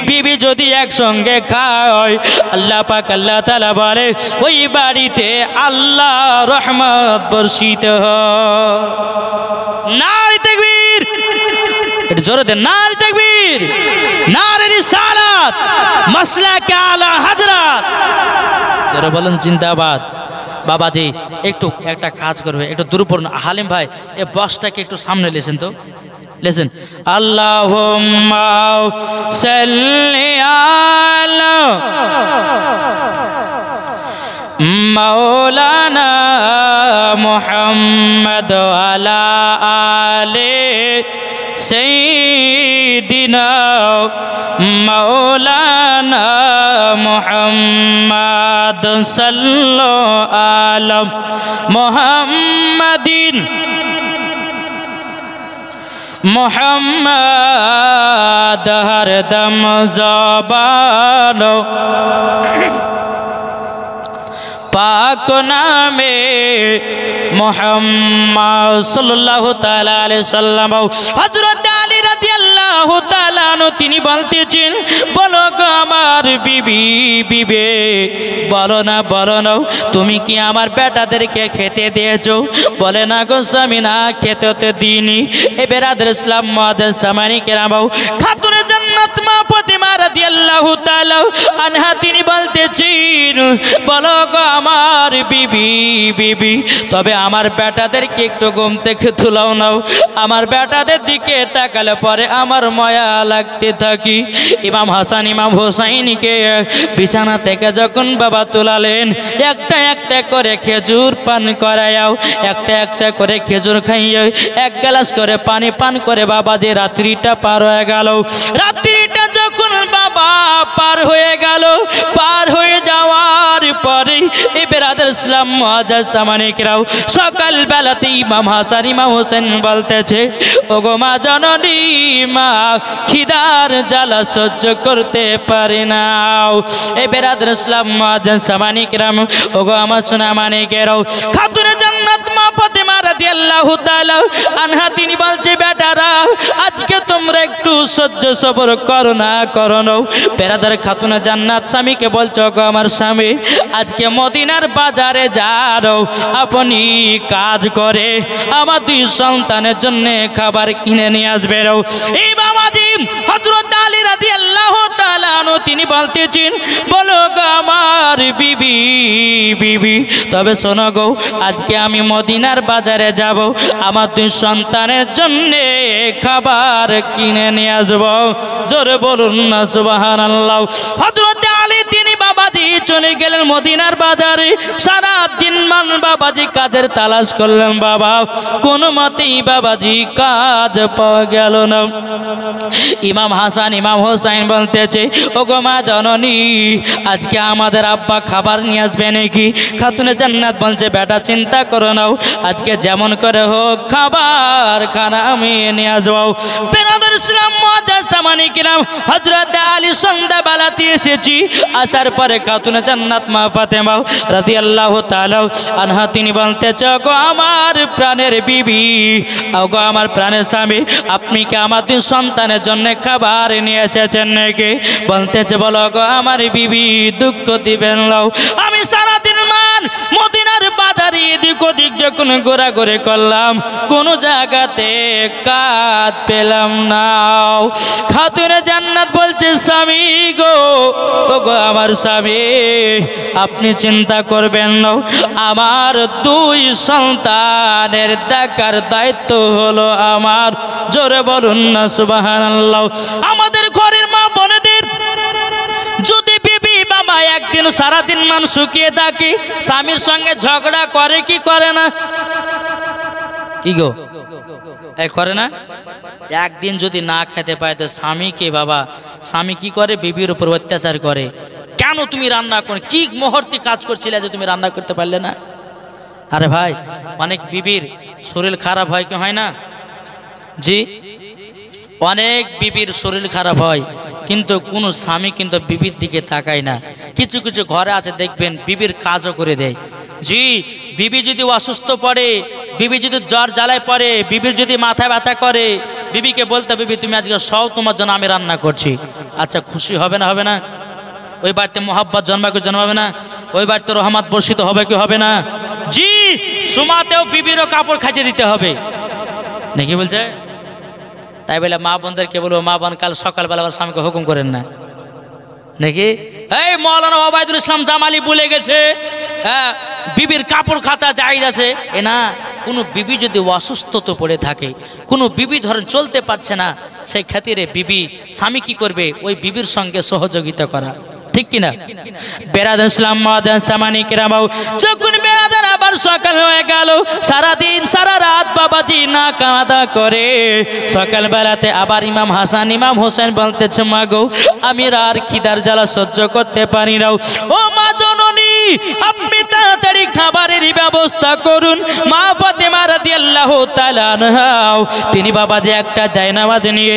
বিবি যদি একসঙ্গে খায়, আল্লাহ পাক আল্লাহ তাআলা বলে ওই বাড়িতে আল্লাহ রহমত বর্ষিত হয়। নারে তাকবীর, এটা জোরে দেন, নারে তাকবীর, নারে রিসালাত, মাসলাকে আলা হযরত, জোরে বলেন জিন্দাবাদ। বাবাজি একটু একটা কাজ করবে, একটু দূর পড়ুন। হালিম ভাই, এই বক্সটাকে একটু সামনে লেছেন তো, লেছেন। আল্লাহুম্মা সাল্লি আলা মাওলানা মুহাম্মদ আলা আলে সাইয়্যিদিনা মাওলানা মুহাম্মদ সাল্লাল্লাহু আলা মুহাম্মাদিন মুহাম্মদ হরদম জবানো পাক নামে মুহাম্মদ সাল্লাল্লাহু তাআলা আলাইহি সাল্লাম। হযরত আলী রাদিয়াল্লাহু তাআলা আনহু তিনি বলতেছেন, বলো গো আমার বিবি, বিবে, বলো না, বলো না, তুমি কি আমার বেটাদেরকে খেতে দিয়েছো? বলে না গো স্বামী, না, খেতে তো দিইনি। এ বেরাদর ইসলাম মুআদ্দাস জামানি কেরাম, খাতুনে জান্নাত মা ফাতিমা রাদিয়াল্লাহু তাআলা আনহা তিনি বলতেছেন, বলো গো আমার বিবি, বিবি, তবে আমার বেটাদেরকে একটু ঘুম থেকে তুলাও নাও। আমার বেটাদের দিকে তাকালে পরে আমার মায়া লাগতে থাকি। ইমাম হাসান ইমাম হোসাইনকে বিছানা থেকে যখন বাবা তুলালেন, একটা একটা করে খেজুর পান করায়াও, একটা একটা করে খেজুর খাইয়ে 1 গ্লাস করে পানি পান করে বাবা যে রাত্রিটা পার হয়ে গেল। রাত্রিটা যখন বাবা পার হয়ে গেল, পার হয়ে যাওয়ার পরে এই বেরাদর ইসলাম মুআজ্জাজ জামানিকরাও সকাল বেলাতে ইমাম হাসান ইমাম হোসেন বলতেছে, ওগো মা জননী, মা খিদার জ্বালা সহ্য করতে পারি না। এই বেরাদর ইসলাম মুআজ্জাজ জামানিকরাম, ওগো আমার সোনা মানিকেরাও, খাতুনে জান্নাত মা ফাতিমা রাদিয়াল্লাহু তাআলা আনহা তিনি বলছে, বেটারা আজকে তোমরা একটু সহ্য সবর করো না, করো না। বেরাদর খাতুনে জান্নাত স্বামীকে বলছো, ওগো আমার স্বামী, আজকে মদিনার বাজারে যাও, আপনি কাজ করে আমার 2 সন্তানের জন্য খাবার কিনে নিয়ে আসবে। এই বাবাজি হযরত আলী রাদিয়াল্লাহু তাআলা আনহু তিনি বলতেছেন, বলো গো আমার বিবি, বিবি, তবে শোনো গো, আজকে আমি মদিনার বাজারে যাব, আমার 2 সন্তানের জন্য খাবার কিনে নিয়ে আসবো। জোরে বলুন না সুবহানাল্লাহ। হযরত আলী তিনি বাবাজি চলে গেলেন মদিনার বাজারে। সারা দিন মান বাবাজি কাজের তালাশ করলেন বাবা, কোনো মতেই বাবাজি কাজ পাওয়া গেল না। ইমাম হাসান ইমাম হোসাইন বলতেছে, ওগো মা জননী, আজকে আমাদের আব্বা খাবার নিয়ে আসবে নাকি? খাতুনে জান্নাত বলছে, বেটা চিন্তা করো নাও, আজকে যেমন করে হোক খাবার খানা আমি নিয়ে আসবো। বেরাদর ইসলাম মুআজ্জাজ সামানি কিরাম হযরত আলী সন্ধ্যাবেলাতে এসেছি, আসার পরে খাতুনে জান্নাত মা ফাতেমা রাদিয়াল্লাহু তাআলা আনহা তিনি বলতেছে, গো আমার প্রাণের বিবি, গো আমার প্রাণের স্বামী, আপনি কি আমার দুই সন্তানের জন্য খাবার নিয়ে এসেছেন নাকি? বলতেছে, বলো গো আমার বিবি, দুঃখ দিবেন নাও, আমি সারাদিন মান মদিনার বাজারে এদিক ওদিক যখন ঘোরাঘুরি করলাম, কোন জায়গাতে কাজ পেলাম না। খাতুনে জান্নাত বলছে, স্বামী গো, ও গো আমার স্বামী, আপনি চিন্তা করবেন না, আমার দুই সন্তানের দেখার দায়িত্ব হলো আমার। জোরে বলুন না সুবহানাল্লাহ। আমাদের ঘরের মা বোনেদের যদি বিবি বাবা একদিন সারাদিন মান শুকিয়ে থাকি, স্বামীর সঙ্গে ঝগড়া করে কি করে না? কি গো, এই করে না? একদিন যদি না খেতে পায় তো স্বামীকে বাবা, স্বামী কি করে? বিবির উপর অত্যাচার করে। কেন তুমি রান্না করে, কি মুহূর্তে কাজ করছিলে যে তুমি রান্না করতে পারলে না? আরে ভাই, অনেক বিবির শরীর খারাপ হয় কি হয় না? জি, অনেক বিবির শরীর খারাপ হয়, কিন্তু কোনো স্বামী কিন্তু বিবির দিকে তাকায় না। কিছু কিছু ঘরে আছে দেখবেন বিবির কাজও করে দেয়। জি, বিবি যদি অসুস্থ পড়ে, বিবি যদি জ্বর জ্বালায় পড়ে, বিবির যদি মাথা ব্যথা করে, বিবিকে বলতে, বিবি তুমি আজকে সব তোমার জন্য আমি রান্না করছি। আচ্ছা, খুশি হবে না? হবে না? ওই বাড়িতে মোহাব্বত জন্মাকে জন্মাবে না? ওই বাড়িতে রহমত বর্ষিত হবে কি হবে না? জি, সুমাতেও বিবিরও কাপড় খাইয়ে দিতে হবে নাকি বলছে? তাই বলে মা বোনদেরকে বলবো, মা বোন কাল সকালবেলা আবার স্বামীকে হুকুম করেন না নাকি? এই মৌলানা ওবায়দুল ইসলাম জামালি বলে গেছে, হ্যাঁ, বিবির কাপড় খাতা জায়েজ আছে। এ না, কোনো বিবি যদি অসুস্থতা পড়ে থাকে, কোনো বিবি ধরেন চলতে পারছে না, সেই খাতিরে বিবি স্বামী কি করবে? ওই বিবির সঙ্গে সহযোগিতা করা, ঠিক কিনা? বেরাদার ইসলাম মাদান সামানি কিরামাও, যখন বেরাদার আবার সকাল হয়ে গেল, সারাদিন সারা রাত বাবাজি না কাঁদা করে, সকাল বেলাতে আবার ইমাম হাসান ইমাম হোসেন বলতেছে, মা গো, আমি আর খিদার জ্বালা সহ্য করতে পারি না, ও মা জননী, আপনি তাড়াতাড়ি খাবারের ব্যবস্থা করুন। মা ফাতেমা রাদিয়াল্লাহু তাআলা আনহা তিনি বাবাজি একটা জায়নামাজ নিয়ে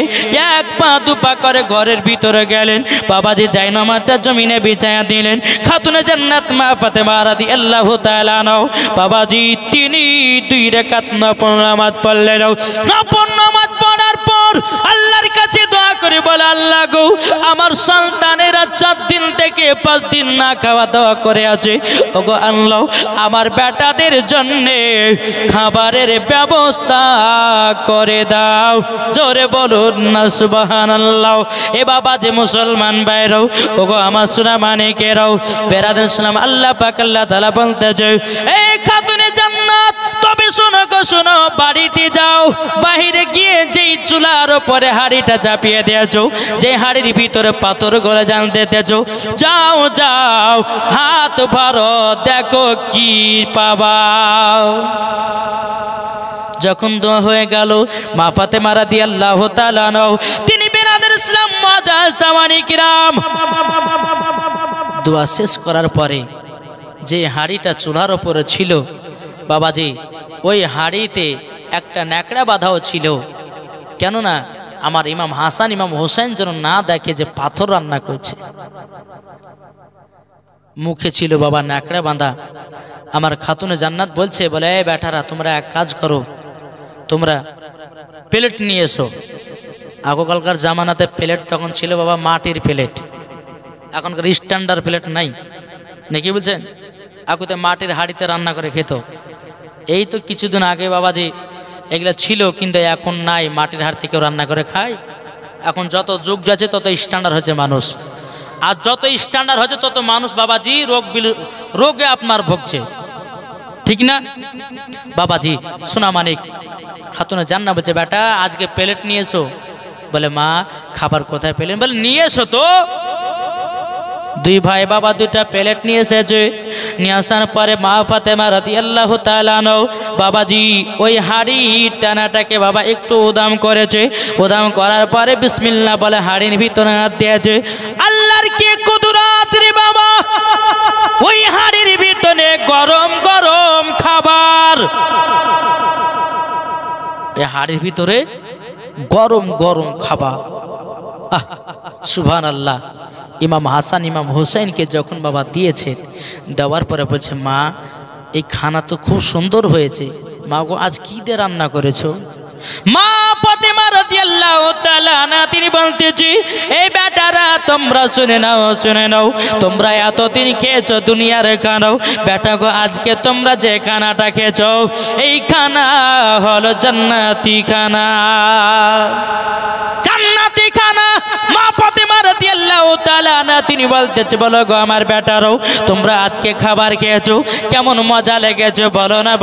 এক পা দুপা করে ঘরের ভিতরে গেলেন, বাবাজি জায়নামাজটা জমিনে বিছায়া দিলেন। খাতুনে জান্নাত মা ফাতেমা রাদিয়াল্লাহু তাআলা আনহা বাবাজি তিনি 2 রাকাত নফল নামাজ পড়লেন। নফল নামাজ পড়ার পর আল্লাহর কাছে দোয়া করে বলে, আল্লাহ গো, আমার সন্তানেরা 4 দিন থেকে 5 দিন না খাওয়া দাওয়া করে আছে, ওগো আল্লাহ, আমার বেটাদের জন্য খাবারের ব্যবস্থা করে দাও। জোরে বলুন না সুবহানাল্লাহ। এ বাবা যে মুসলমান ভাইরাও, ওগো আমার সোনা মানিকেরাও, বেরাদার ইসলাম, আল্লাহ পাক আল্লাহ তাআলা বলতেছে, এই খাতুনে জান্নাত, তবে শোনো গো শোনো, বাড়িতে যাও, বাহিরে গিয়ে যেই চুলার উপরে হাড়িটা চাপিয়ে দিয়েছো, যে হাড়ির ভিতরে পাথর গলে জানতে দিয়েছো, যাও যাও, হাত ভরো, দেখো কি পাবা। যখন দোয়া হয়ে গেল, মা ফাতেমা রাদিয়াল্লাহু তাআলা আনহা তিনি বেরাদার ইসলাম মাদান সামানি কিরাম দোয়া শেষ করার পরে যে হাড়িটা চুলার উপরে ছিল বাবাজি, ওই হাড়িতে একটা ন্যাকড়া বাঁধাও ছিল, কেননা আমার ইমাম হাসান ইমাম হোসেন যেন না দেখে যে পাথর রান্না করছে। মুখে ছিল বাবা ন্যাকড়া বাঁধা। আমার খাতুনে জান্নাত বলছে, বলে, এই বেটারা, তোমরা এক কাজ করো, তোমরা প্লেট নিয়ে এসো। আগকালকার জামানাতে প্লেট তখন ছিল বাবা মাটির প্লেট, এখনকার স্ট্যান্ডার্ড প্লেট নাই নাকি বলছেন? আগুতে মাটির হাঁড়িতে রান্না করে খেত। এই তো কিছুদিন আগে বাবাজি এগুলা ছিল, কিন্তু এখন নাই, মাটির হাঁড়ি থেকেও রান্না করে খায়। এখন যত যুগ যাচ্ছে তত স্ট্যান্ডার্ড হচ্ছে মানুষ, আর যত স্ট্যান্ডার্ড হচ্ছে তত মানুষ বাবাজি রোগে আপনার ভুগছে, ঠিক না বাবাজি? সোনা মানিক খাতুনে জান্নাত বলছে, বেটা আজকে প্লেট নিয়ে এসো। বলে, মা খাবার কোথায় পেলেন? বলে, নিয়ে এসো তো। 2 ভাই বাবা 2টা প্লেট নিয়ে এসেছে। নিয়ে আসার পরে মা ফাতেমা রাদিয়াল্লাহু তাআলা আনহা বাবাজি ওই হাড়ি টানাটাকে বাবা একটু উদাম করেছে। উদাম করার পরে বিসমিল্লাহ বলে হাড়ির ভিতরে হাত দিয়েছে। আল্লাহর কি কুদরত রে বাবা! ওই হাড়ির ভিতরে গরম গরম খাবার, এই হাড়ির ভিতরে গরম গরম খাবার। আহ সুবহানাল্লাহ। ইমাম হাসান ইমাম হুসাইনকে যখন বাবা দিয়েছেন, দেওয়ার পরে বলছে মা এই খানা তো খুব সুন্দর হয়েছে, মা গো আজ কি দিয়ে রান্না করেছো? মা ফাতেমা রাদিয়াল্লাহু তাআলা আনহা তিনি বলতেছি, এই বেটারা তোমরা শুনে নাও, তোমরা এতদিন খেয়েছো দুনিয়ার খানা, বেটা গো আজকে তোমরা যে খানাটা খেয়েছো এই খানা হলো জান্নাতি খানা, জান্নাতি খানা। মা ফাতেমা রাদিয়াল্লাহু তাআলা আনহা তিনি বলতেছে, বলো গো আমার বেটারও তোমরা আজকে খাবার খেয়েছো কেমন মজা লেগেছে বলো না।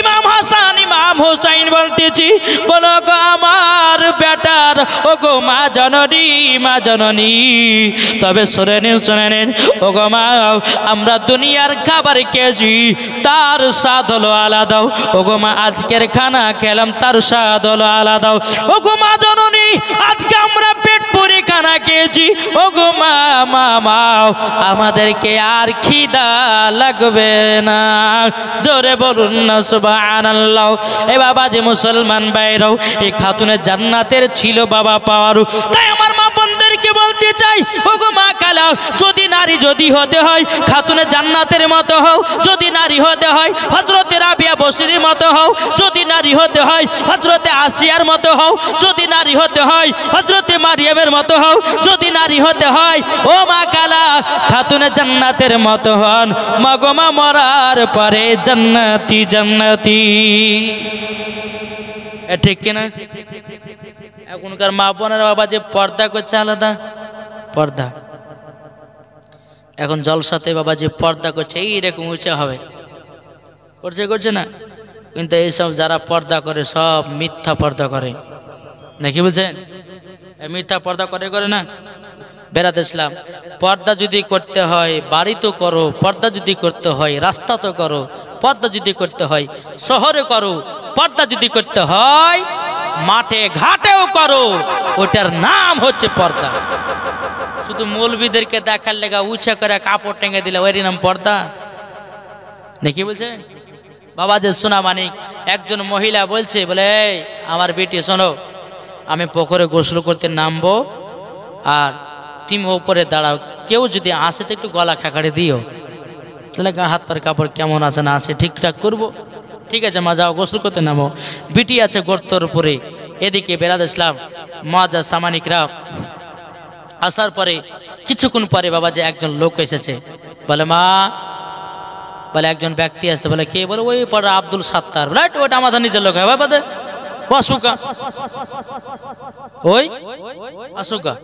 ইমাম হাসান ইমাম হুসাইন বলতেছি, বলো গো আমার বেটার ও গো মা জননী, তবে শুনে নিন ও গো মা, আমরা দুনিয়ার খাবার খেয়েছি তার স্বাদ হলো আলাদা, ও গো মা আজকের খানা খেলাম তার স্বাদ হলো আলাদা। ও গো মা জননী আজকে আমরা পেট ভরে খানা খেয়েছি, ও গো মা আমাদেরকে আর খিদা লাগবে না, জোরে বলুন না সুবহানাল্লাহ। এ বাবা যে মুসলমান বাইরেও এই খাতুনে জান্নাতের ছিল বাবা পাওয়ারও, তাই আমার মা বোনদেরকে বলতে চাই, ও গো মা কালা যদি নারী যদি হতে হয় খাতুনে জান্নাতের মতো হও, যদি নারী হতে হয় হযরতে রাবিয়া বসরির মতো হও, যদি নারী হতে হয় হযরতে আসিয়ার মতো হও, যদি নারী হতে হয় হযরতে মারিয়ামের মতো হও, যদি নারী হতে হয় ও মা কালা খাতুনে জান্নাতের মতো হন, মা গো মা মরার পরে জান্নাতি জান্নাতি। ঠিক কিনা? এখনকার মা বোনের বাবা যে পর্দা করছে আলাদা পর্দা, এখন জলসাতে বাবা যে পর্দা করছে এইরকম উঁচা হবে, করছে না, কিন্তু এইসব যারা পর্দা করে সব মিথ্যা পর্দা করে, নাকি বলছেন? মিথ্যা পর্দা করে না। বেরাত ইসলাম, পর্দা যদি করতে হয় বাড়ি তো করো, পর্দা যদি করতে হয় রাস্তা তো করো, পর্দা যদি করতে হয় শহরে করো, পর্দা যদি করতে হয় মাঠে ঘাটেও করো, ওটার নাম হচ্ছে পর্দা। শুধু মৌলবীদেরকে দেখার লেগা উঁচা করে কাপড় টেঙে দিলে ওই নাম পর্দা, নাকি বলছে? বাবা যে সোনা মানিক একজন মহিলা বলছে, বলে আমার বেটি শোনো, আমি পুকুরে গোসল করতে নামবো আর তুমি ওপরে দাঁড়াও, কেউ যদি আসে তো একটু গলা খাকাড়ে দিও, তাহলে গা হাত পার কাপড় কেমন আছে না আছে ঠিকঠাক করবো। ঠিক আছে মা যাও গোসল করতে নামো। বিটি আছে গর্তর উপরে, এদিকে বেরাদ ইসলাম মাজা সামানিকরা আসার পরে কিছুক্ষণ পরে বাবা যে একজন লোক এসেছে, বলে মা, বলে একজন ব্যক্তি আসছে, বলে কে? বলে ওই পরে আব্দুল সাত্তার, রাইট, ওটা আমাদের নিজের লোক হয় বাবা, অসুকা ওই অসুকা।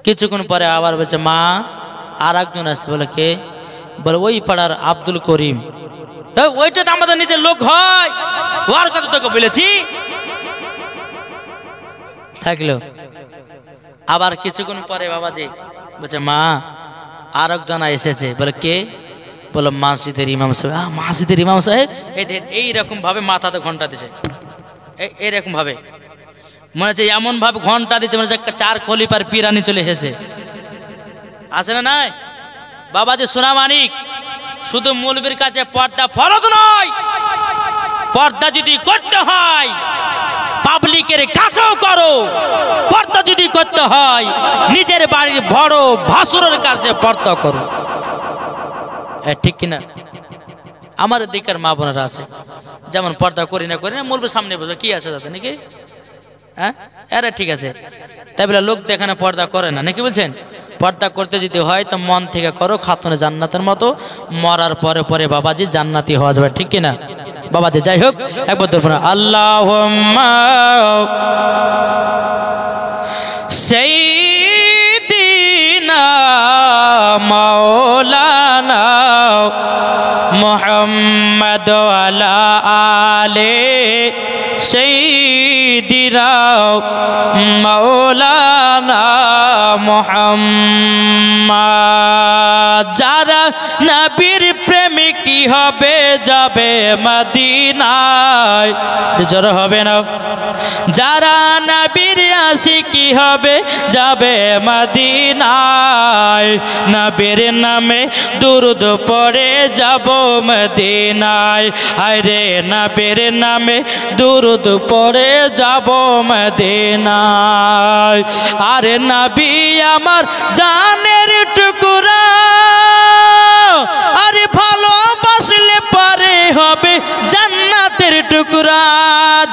কিছুক্ষণ পরে আবার বলছে মা আর একজন আসছে, বলে কে? বলে ওই পাড়ার আব্দুল করিম, ওইটা তো আমাদের নিজের লোক হয়, ওর কথা তোকে বলেছি। থাকলো আবার কিছুক্ষণ পরে বাবাজি বলছে মা আর একজন এসেছে, বলে কে? বলো মসজিদের ইমাম সাহেব। মসজিদের ইমাম সাহেব এইরকম ভাবে মাথাতে ঘন্টা দিছে, এইরকম ভাবে মনে হচ্ছে এমন ভাবে ঘন্টা দিচ্ছে মনে হচ্ছে 4 খলিফার পিরানি চলে এসেছে, আছে না নাই? বাবা যে সোনা মানিক, শুধু মৌলবীর কাছে পর্দা ফরজ নয়, পর্দা যদি করতে হয় পাবলিকের কাছেও করো, পর্দা যদি করতে হয় নিজের বাড়ির বড় ভাসুরের কাছে পর্দা করো, ঠিক কিনা? আমার দিকের মা বোনেরা আছে যেমন পর্দা করি না মৌলবীর সামনে বসে কি আছে তাতে নাকি, হ্যাঁ আরে ঠিক আছে, তাই বলে লোক দেখানো পর্দা করে না, নাকি বলছেন? পর্দা করতে যদি হয় তো মন থেকে করো, খাতুনে জান্নাতের মতো মরার পরে পরে বাবাজি জান্নাতি হওয়া যাবে, ঠিক কিনা বাবাজি? যাই হোক একবার ধরুন আল্লাহুম্মা সাইয়্যিদিনা মাওলানা মুহাম্মদ ওয়ালা আলে সাইয়্যিদিনা মাওলানা মুহাম্মদ। যারা নবীর প্রেমিক কি হবে যাবে মদিনায় জোর হবে না যারা নবীর আশিকি হবে যাবে মদিনায় নবীর নামে দুরূদ পড়ে যাব মদিনায় আরে নবীর নামে দুরূদ পড়ে যাব মদিনায় আরে নবী আমার জানের টুকরা আরে ভালোবাসলে পারে হবে জান্নাতের টুকরা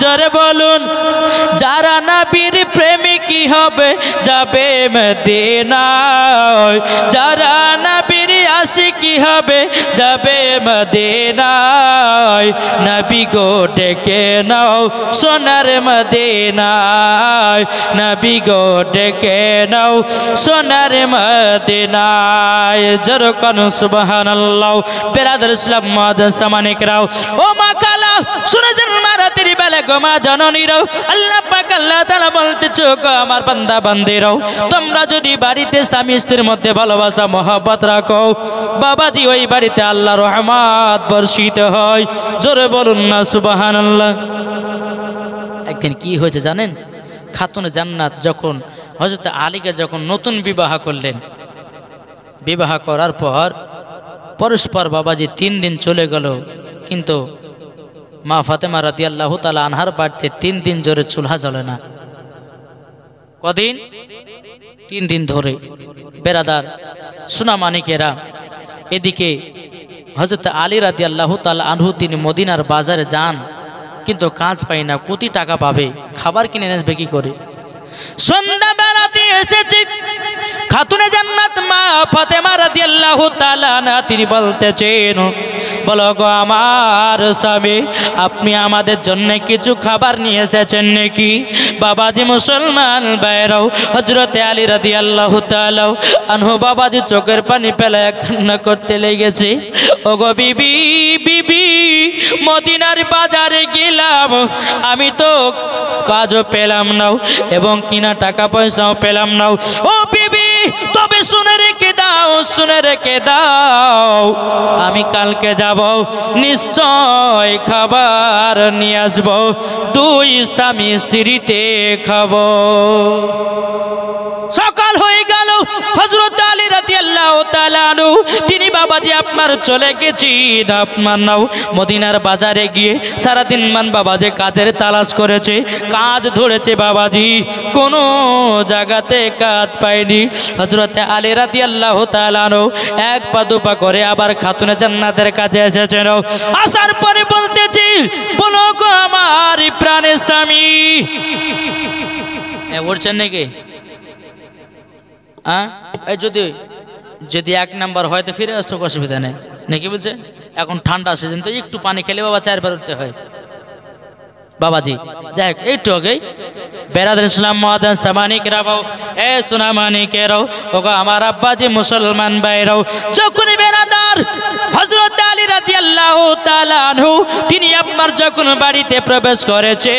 জোরে বলুন যারা নবীর প্রেমিকই হবে যাবে মদিনায় যারা নবীর আশিকি হবে যাবে মদিনায় নবী গো ডেকে নাও সোনার মদিনায় নবী গো ডেকে নাও সোনার মদিনায় জোরে কোন সুবহানাল্লাহ বিরাদর ইসলাম মাদান সামানিকরাও ও মা কালা শুনে যান মারাতির বেলা গো মা জননীরাও আল্লাহ পাক আল্লাহ তাআলা বলতেছে গো আমার বান্দা বান্দিরাও তোমরা যদি বাড়িতে স্বামী স্ত্রীর মধ্যে ভালোবাসা মহব্বত রাখো বাবাজি ওই বাড়িতে আল্লাহর রহমত বর্ষিত হয় জোরে বলুন না সুবহানাল্লাহ একদিন কি হয়েছে জানেন খাতুনে জান্নাত যখন হযরত আলীকে যখন নতুন বিবাহ করলেন বিবাহ করার পর পরস্পর বাবাজি 3 দিন চলে গেল কিন্তু মা ফাতেমা রাদিয়াল্লাহু তাআলা আনহার বাড়িতে 3 দিন জোরে চুলহা জ্বলে না কদিন 3 দিন ধরে বেরাদার সোনা মানিকেরা এদিকে হযরত আলী রাদিয়াল্লাহু তাআলা আনহু তিনি মদিনার বাজারে যান কিন্তু কাজ পায় না কোটি টাকা পাবে খাবার কিনে নেবে কি করে সন্ধ্যা বেলাতে এসেছে খাতুনে জান্নাত মা ফাতেমা রাদিয়াল্লাহু তাআলা না তিনি বলতেছেন বলো গো আমার স্বামী আপনি আমাদের জন্য কিছু খাবার নিয়ে এসেছেন নাকি বাবাজি মুসলমান ভাইরাও হযরত আলী রাদিয়াল্লাহু তাআলা আনহু বাবাজি চোখের পানি ফেলে কান্না করতে লেগেছে ওগো বিবি বিবি মদিনার বাজারে গেলাম আমি তো কাজও পেলাম না এবং কিনা টাকা পয়সাও পেলাম না ও বিবি তবে শুনে রেখে দাও আমি কালকে যাব নিশ্চয় খাবার নিয়ে আসবো 2 স্বামী স্ত্রীতে খাবো সকাল হয়ে গেল হযরত আলী রাদিয়াল্লাহু তাআলা আনহু তিনি বাবাজি আপনার চলে গেছি আপনার নাও মদিনার বাজারে গিয়ে সারা দিন মান বাবাজি কাজের তালাশ করেছে কাজ ধরেছে বাবাজি কোনো জায়গাতে কাজ পায়নি হযরত আলী রাদিয়াল্লাহু তাআলা আনহু এক পা দুপা করে আবার খাতুনে জান্নাতের কাছে এসেছেন আসার পরে বলতেছি বলো গো আমার প্রাণের স্বামী বলছেন নাকি যদি যদি 1 নাম্বার হয় তো ফিরে আসো অসুবিধা নেই নাকি বলছে এখন ঠান্ডা সিজন তো একটু পানি খেলে বাবা 4 বার উঠতে হয় বাবাজি যাই একটু আগে বেরাদার ইসলাম মাদান সামানিকরাও এ সোনা মানিকেরাও ওগো আমার আব্বাজি মুসলমান ভাইরাও যখন বেরাদার হযরত আলী রাদিয়াল্লাহু তাআলা আনহু তিনি আপনার যখন বাড়িতে প্রবেশ করেছে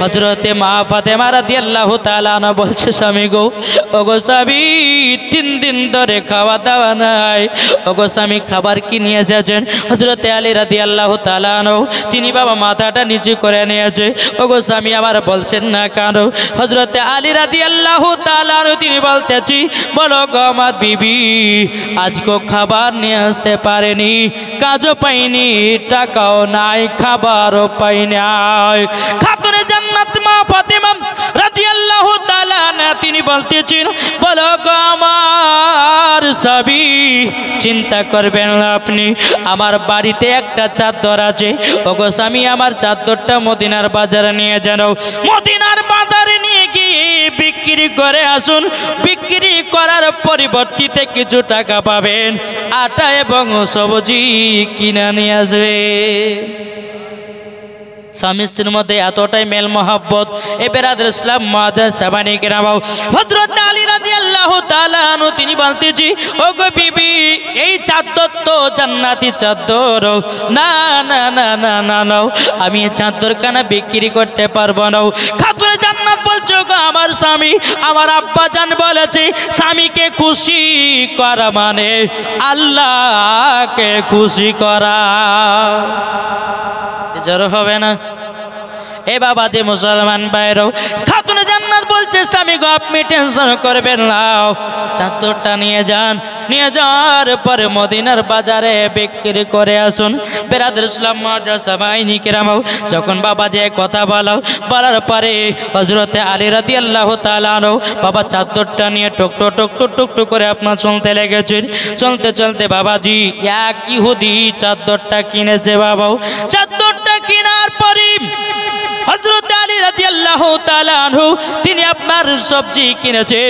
হযরতে মা ফাতেমা রাদিয়াল্লাহু তাআলা আনহা বলছে স্বামী গো ওগো স্বামী 3 দিন ধরে খাওয়া দাওয়া নাই ওগো স্বামী খাবার কি নিয়ে এসেছেন হযরতে আলী রাদিয়াল্লাহু তাআলা আনহু তিনি বাবা মাথাটা নিচু করে নিয়েছে ওগো স্বামী আমার বলছেন না কেন হযরতে আলী রাদিয়াল্লাহু তাআলা আনহু তিনি বলতেছি বলো গো আমার বিবি আজকে খাবার নিয়ে আসতে পারেনি কাজও পাইনি টাকাও নাই খাবারও পাই নাই খাতুনে জান্নাত মা ফাতেমা রাদিয়াল্লাহু তাআলা না তিনি বলতেছেন বলো গো আমার স্বামী চিন্তা করবেন না আপনি আমার বাড়িতে একটা চাদর আছে ওগো স্বামী আমার চাদরটা মদিনার বাজারে নিয়ে যান মদিনার বাজারে নিয়ে গিয়ে বিক্রি করে আসুন বিক্রি করার পরিবর্তিতে কিছু টাকা পাবেন আটা এবং সবজি কিনে নিয়ে আসবে স্বামী স্ত্রীর মধ্যে এতটাই মেল মহব্বত এ বেরাদার ইসলাম মাদান সামানিকরাও হযরত আলী রাদিয়াল্লাহু তাআলা আনহু তিনি বলতেছি ওগো বিবি এই চাদর তো জান্নাতি চাদর না না না না না আমি এই চাদর কানা বিক্রি করতে পারবো না খাতুনে জান্নাত বলছো গো আমার স্বামী আমার আব্বাজান বলেছে স্বামীকে খুশি করা মানে আল্লাহকে খুশি করা। জোর হবে না? এ বাবা যে মুসলমান ভাইরাও, খাতুনে জান্নাত বলছে স্বামী গো আপনি টেনশন করবেন না, চাদরটা নিয়ে যান, নিয়ে যাওয়ার পরে মদিনার বাজারে বিক্রি করে আসুন। বেরাদর ইসলাম মাদ্রাসা বাহিনী কেরামাও যখন বাবা যে কথা বলার পরে হযরতে আলী রাদিয়াল্লাহু তাআলা আনহু বাবা চাদরটা নিয়ে টুকটুক টুকটুক টুকটুক করে আপনার চলতে লেগেছেন। চলতে চলতে বাবাজি এক ইহুদি চাদরটা কিনেছে। বাবাও চাদরটা কেনার পরে হযরত আলী রাদিয়াল্লাহু তাআলা আনহু তিনি আপনার সবজি কিনেছে,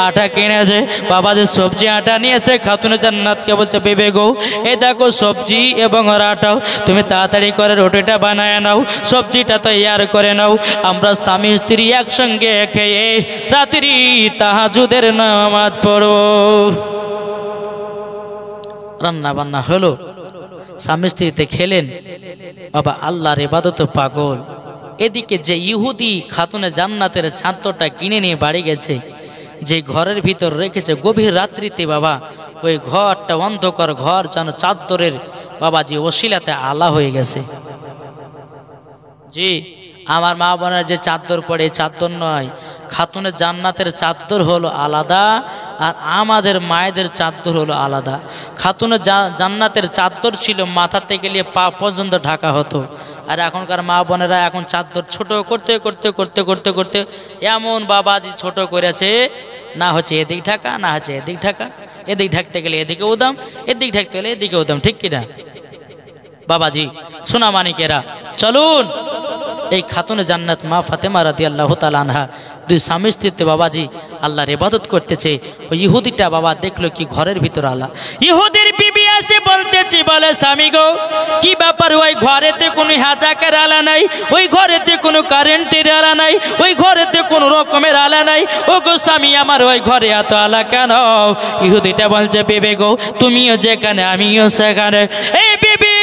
আটা কিনেছে। বাবা যে সবজি আটা নিয়েছে খাতুনে জান্নাতকে বলছে বেবে গো এই দেখো সবজি এবং আটাও, তুমি তাড়াতাড়ি করে রুটিটা বানায় নাও, সবজিটা তৈয়ার করে নাও, আমরা স্বামী স্ত্রী একসঙ্গে খেয়ে রাত্রি তাহাজ্জুদের নামাজ পড়ব। রান্না বান্না হলো, স্বামী স্ত্রীতে খেলেন। বাবা আল্লাহর ইবাদতে পাগল। এদিকে যে ইহুদি খাতুনে জান্নাতের চাদরটা কিনে নিয়ে বাড়ি গেছে, যে ঘরের ভিতর রেখেছে গভীর রাত্রিতে বাবা ওই ঘরটা অন্ধকার ঘর যেন চাদরের বাবা যে ওসিলাতে আলা হয়ে গেছে। জি আমার মা বোনের যে চাদর পড়ে চাদর নয়, খাতুনে জান্নাতের চাদর হলো আলাদা আর আমাদের মায়েদের চাদর হলো আলাদা। খাতুনে জান্নাতের চাদর ছিল মাথা থেকে নিয়ে পা পর্যন্ত ঢাকা হতো, আর এখনকার মা বোনেরা এখন চাদর ছোট করতে করতে করতে করতে করতে এমন বাবাজি ছোট করেছে, না হচ্ছে এদিক ঢাকা, না হচ্ছে এদিক ঢাকা, এদিক ঢাকতে গেলে এদিকে উদাম, এদিক ঢাকতে গেলে এদিকে উদাম, ঠিক কিনা বাবাজি? সোনা মানিকেরা চলুন এই খাতুনে জান্নাত মা ফাতেমা রাদিয়াল্লাহু তাআলা আনহা দুই স্বামী স্ত্রীতে বাবাজি আল্লাহর ইবাদত করতেছে। ওই ইহুদিটা বাবা দেখলো কি ঘরের ভিতর আলা। ইহুদির বিবি এসে বলতেছে, বলে স্বামী গো কি ব্যাপার, ওই ঘরেতে কোনো হাজাকের আলা নাই, ওই ঘরেতে কোনো কারেন্টের আলা নাই, ওই ঘরেতে কোনো রকমের আলা নাই, ও গো স্বামী আমার ওই ঘরে এত আলা কেন? ইহুদিটা বলছে বিবি গো তুমিও যেখানে আমিও সেখানে। এই বিবি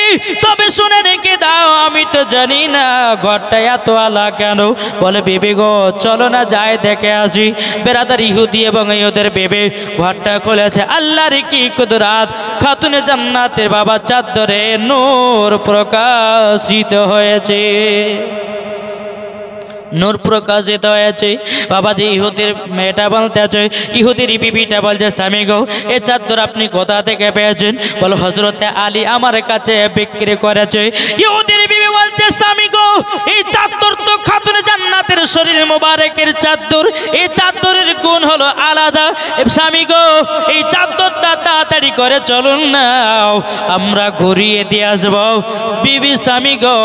তবে শুনে রেখে দাও, আমি তো জানি না ঘরটা এত আলা কেন। বলে বিবি গো চলো না যাই দেখে আসি। বেরাদার ইহুদি এবং ইহুদের বিবি ঘরটা খুলেছে। আল্লাহর কি কুদরত, খাতুনে জান্নাতের বাবা চাদরে নূর প্রকাশিত হয়েছে, নূর প্রকাশিত হয়েছে। বাবাজি ইহুদির মেয়েটা বলতেছে, ইহুদির বিবিটা বলছে স্বামী গো এই চাদর আপনি কোথা থেকে পেয়েছেন? বলো হযরতে আলী আমার কাছে বিক্রি করেছে। ইহুদির বিবি বলছে স্বামী গো এই চাদর তো খাতুনে জান্নাতের শরীর মোবারকের চাদর, এই চাদরের গুণ হলো আলাদা। স্বামী গো এই চাদরটা তাড়াতাড়ি করে চলুন না আমরা ঘুরিয়ে দিয়ে আসবো। বিবি স্বামী গো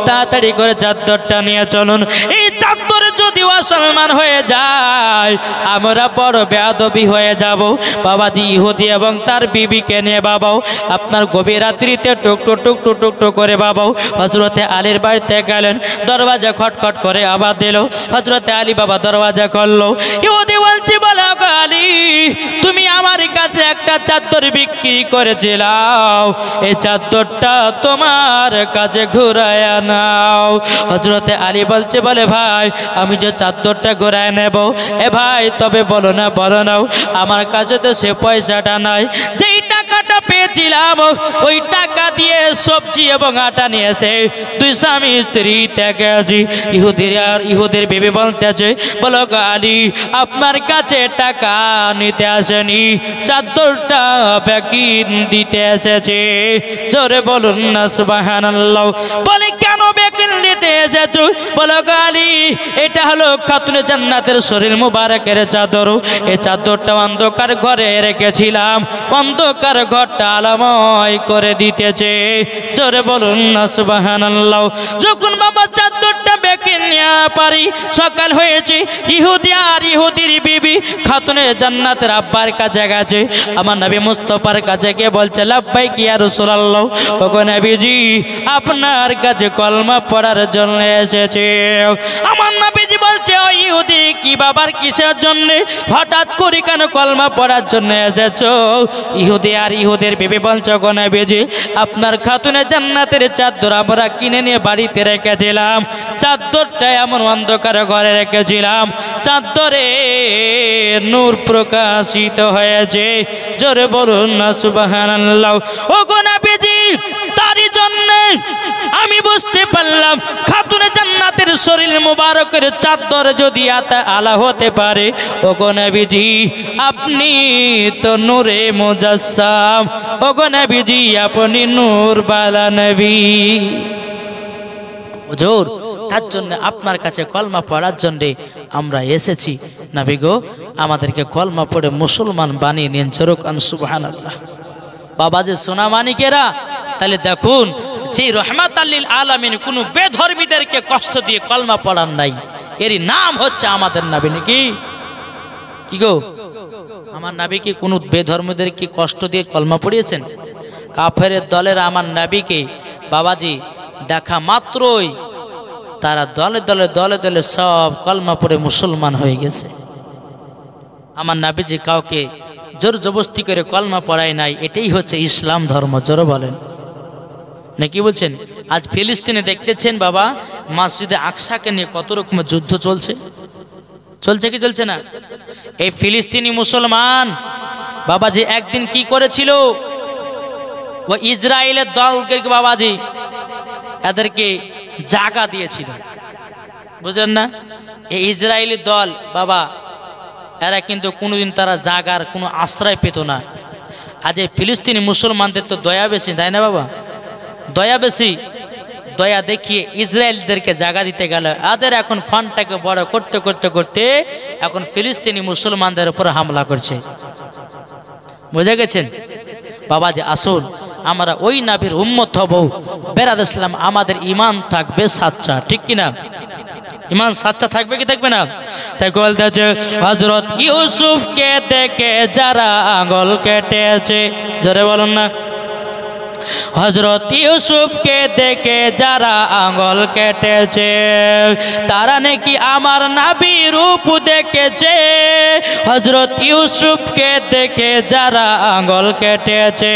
তাড়াতাড়ি করে চাদরটা নিয়ে চলুন, এই চাদরে যদি অসম্মান হয়ে যায় আমরা বড় বেয়াদবি হয়ে যাব। বাবাজি ইহুদি এবং তার বিবিকে নিয়ে বাবাও আপনার গভীর রাত্রিতে টুকটুক টুকটুক টুকটুক করে বাবাও হযরতে আলীর বাড়িতে গেলেন। দরওয়াজা খটখট করে আওয়াজ দিল। হযরতে আলী বাবা দরওয়াজা খুললো। ইহুদি বলছে, বলো আলী তুমি আমার কাছে একটা চাদর বিক্রি করেছিলাও, এই চাদরটা তোমার কাছে ঘুরায় নাও। হযরতে আলী বলছে, বলে ভাই আমি যে চাদরটা ঘুরায় নেব। এ ভাই তবে বলো না, বলো নাও, আমার কাছে তো সে পয়সাটা নাই, যেই টাকাটা পেয়েছিলাম ওই টাকা দিয়ে সবজি এবং আটা নিয়েছে দুই স্বামী স্ত্রী থেকে আছি। ইহুদির বিবি বলতেছে, বলো আলী আপনার কাছে টাকা নিতে আসেনি, চাদরটা বাকি দিতে এসেছে। জোরে বলুন না সুবহানাল্লাহ। বলে কেন বাকি দিতে এসেছো? বলো আলী এটা হলো খাতুনে জান্নাতের শরীর মুবারকের চাদর, এই চাদরটা অন্ধকার ঘরে রেখেছিলাম, অন্ধকার ঘরটা আলোময় করে দিতেছে। জোরে বলুন না সুবহানাল্লাহ। যখন বাবা চাদরটা বেঁকে নিয়ে পারি সকাল হয়েছে, ইহুদি আর ইহুদির বিবি খাতুনে জান্নাতের আব্বার কাছে গেছে। আমার নবী মুস্তাফার কাছে গিয়ে বলছে, লাব্বাইক ইয়া রাসূলুল্লাহ, ওগো নবীজি আপনার কাছে কলমা পড়ার জন্য এসেছে। আমার নবীজি বলছে, ও ইহুদি কি বাবার কিসের জন্য হঠাৎ করে কেন কলমা পড়ার জন্য এসেছো? ইহুদি আর ইহুদের বিবি বলছো গো নবীজি, আপনার খাতুনে জান্নাতের চাদর আমরা কিনে নিয়ে বাড়িতে রেখেছিলাম, চাদরটা এমন অন্ধকার ঘরে রেখেছিলাম, চাদরে নূর প্রকাশিত হয়েছে। জোরে বলুন না সুবহানাল্লাহ। ও গো নবীজি, তারই জন্য আমি বুঝতে পারলাম খাতুনে জান্নাতের শরীর মুবারকের চাদর যদি আলা হতে পারে, ও গো নবীজি আপনি তো নূরে মুজাসসাম, ও গো নবীজি আপনি নূর বালা নবী। হুজুর, তার জন্য আপনার কাছে কলমা পড়ার জন্য আমরা এসেছি। নবী গো, আমাদেরকে কলমা পড়ে মুসলমান বানিয়ে নিন। জোরকান সুবহানাল্লাহ। বাবা যে সোনা মানিকেরা, তাহলে দেখুন যে রহমাতাল লিল আলামিন কোনো বেধর্মীদেরকে কষ্ট দিয়ে কলমা পড়ান নাই, এরই নাম হচ্ছে আমাদের নবী। নাকি কি গো, আমার নবী কি কোনো বেধর্মীদেরকে কষ্ট দিয়ে কলমা পড়িয়েছেন? কাফেরের দলের আমার নবীকে বাবাজি দেখা মাত্রই তারা দলে দলে দলে দলে সব কলমা পড়ে মুসলমান হয়ে গেছে। আমার নবীজি কাউকে জোর জবরদস্তি করে কলমা পড়ায় নাই। এটাই হচ্ছে ইসলাম ধর্ম। জোরে বলেন না কি বলছেন? আজ ফিলিস্তিনে দেখতেছেন বাবা, মসজিদে আকসাকে নিয়ে কত রকমের যুদ্ধ চলছে। চলছে কি চলছে না? এই ফিলিস্তিনি মুসলমান বাবাজি একদিন কি করেছিল, ও ইসরায়েলের দলকে বাবাজি এদেরকে জায়গা দিয়েছিল, বুঝলেন না? এই ইসরায়েলি দল বাবা, এরা কিন্তু কোনোদিন তারা জাগার কোনো আশ্রয় পেত না। আজ এই ফিলিস্তিনি মুসলমানদের তো দয়া বেশি, তাই না বাবা? দয়া বেশি, দয়া দেখিয়ে ইসরায়েলদেরকে জায়গা দিতে গেল। এদের এখন ফান্ডটাকে বড় করতে করতে করতে এখন ফিলিস্তিনি মুসলমানদের উপর হামলা করছে। বুঝে গেছেন বাবাজি? আসুন আমরা ওই নবীর উম্মত হব, বেরাদ ইসলাম আমাদের ইমান থাকবে সাচ্চা, ঠিক কিনা? ইমান সাচ্চা থাকবে কি থাকবে না? তাই বলতেছে হযরত ইউসুফকে দেখে যারা আঙ্গুল কেটেছে, জোরে বলুন না। হযরত ইউসুফকে দেখে যারা আঙ্গুল কেটেছে, তারা নাকি আমার নবীর রূপ দেখেছে। হযরত ইউসুফকে দেখে যারা আঙ্গুল কেটেছে,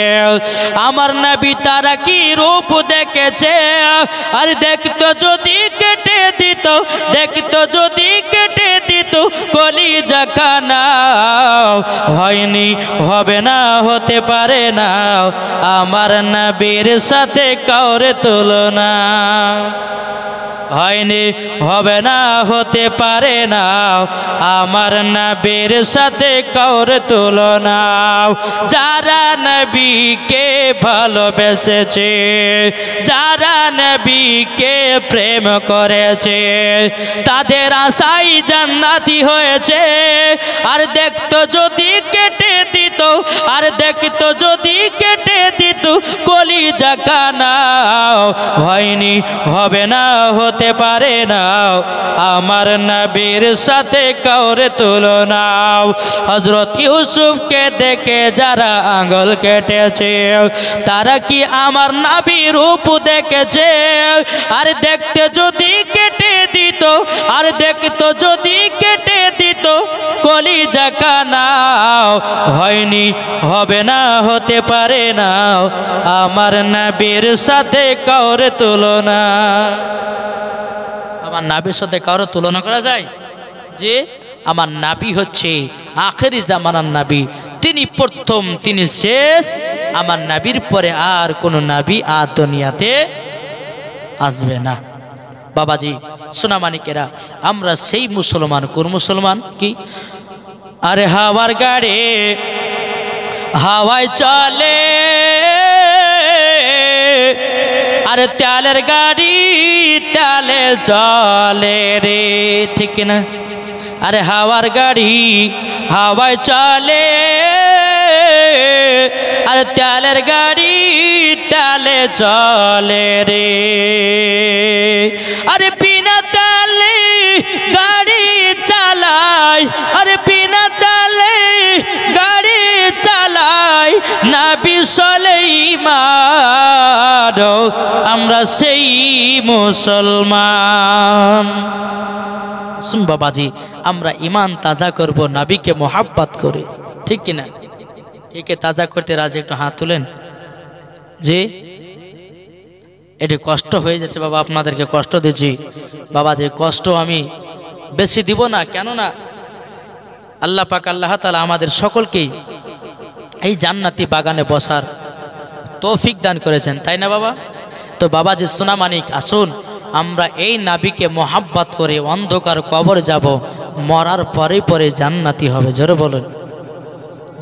আমার নবী তারা কি রূপ দেখেছে। আর দেখতো যদি কেটে দিত, দেখতো যদি কেটে দিত কলিজা কানা, হয়নি হবে না হতে পারে না আমার নবীর সাথে কাউরে তুলনা, হয়নি হবে না হতে পারে না আমার নবীর সাথে কাউরে তুলনা। যারা নবীকে ভালোবেসেছে, যারা নবীকে প্রেম করেছে, তাদের আশাই জান্নাতি হয়েছে। আর দেখতো যদি কেটে দিত, আর দেখতো যদি কেটে দিত কলিজা কানা, হয়নি হবে না হতে পারে না আমার নবীর সাথে কাউরে তুলনা। হযরত ইউসুফকে দেখে যারা আঙ্গুল কেটেছে, তারা কি আমার নবীর রূপ দেখেছে। আর দেখতে যদি কেটে দিত, আর দেখতো যদি কেটে দিত কলিজা কানা, হয়নি হবে না হতে পারে না আমার নবীর সাথে কাউরে তুলনা। আমার নবীর সাথে কারো তুলনা করা যায়? যে আমার নবী হচ্ছে আখেরি জামানার নবী, তিনি প্রথম, তিনি শেষ। আমার নবীর পরে আর কোন নবী আর দুনিয়াতে আসবে না। বাবাজি সোনামানিকেরা, আমরা সেই মুসলমান। কোন মুসলমান? কি আরে হাওয়ার গাড়ি হাওয়ায় চলে, আরে তেলের গাড়ি তেলে চলে রে, ঠিক না? আরে হাওয়ার গাড়ি হাওয়ায় চলে, আরে তেলের গাড়ি তেলে চলে রে। আরে বিনা তেলে গাড়ি চালায়, আরে বিনা তেলে গাড়ি চালায় নবী সুলাইমান, আমরা সেই মুসলমান। শুন বাবাজি, আমরা ইমান তাজা করব নবীকে মোহাব্বত করে, ঠিক কিনা? একে তাজা করতে রাজি একটু হাত তুলেন। যে এটি কষ্ট হয়ে যাচ্ছে বাবা, আপনাদেরকে কষ্ট দিচ্ছি বাবা, যে কষ্ট আমি বেশি দিব না, কেননা আল্লাহ পাক আল্লাহ তাআলা আমাদের সকলকেই এই জান্নাতি বাগানে বসার তৌফিক দান করেছেন, তাই না বাবা? তো বাবা যে সোনামানিক, আসুন আমরা এই নবীকে মোহাব্বত করে অন্ধকার কবরে যাব, মরার পরে পরে জান্নাতি হবে। জোরে বলুন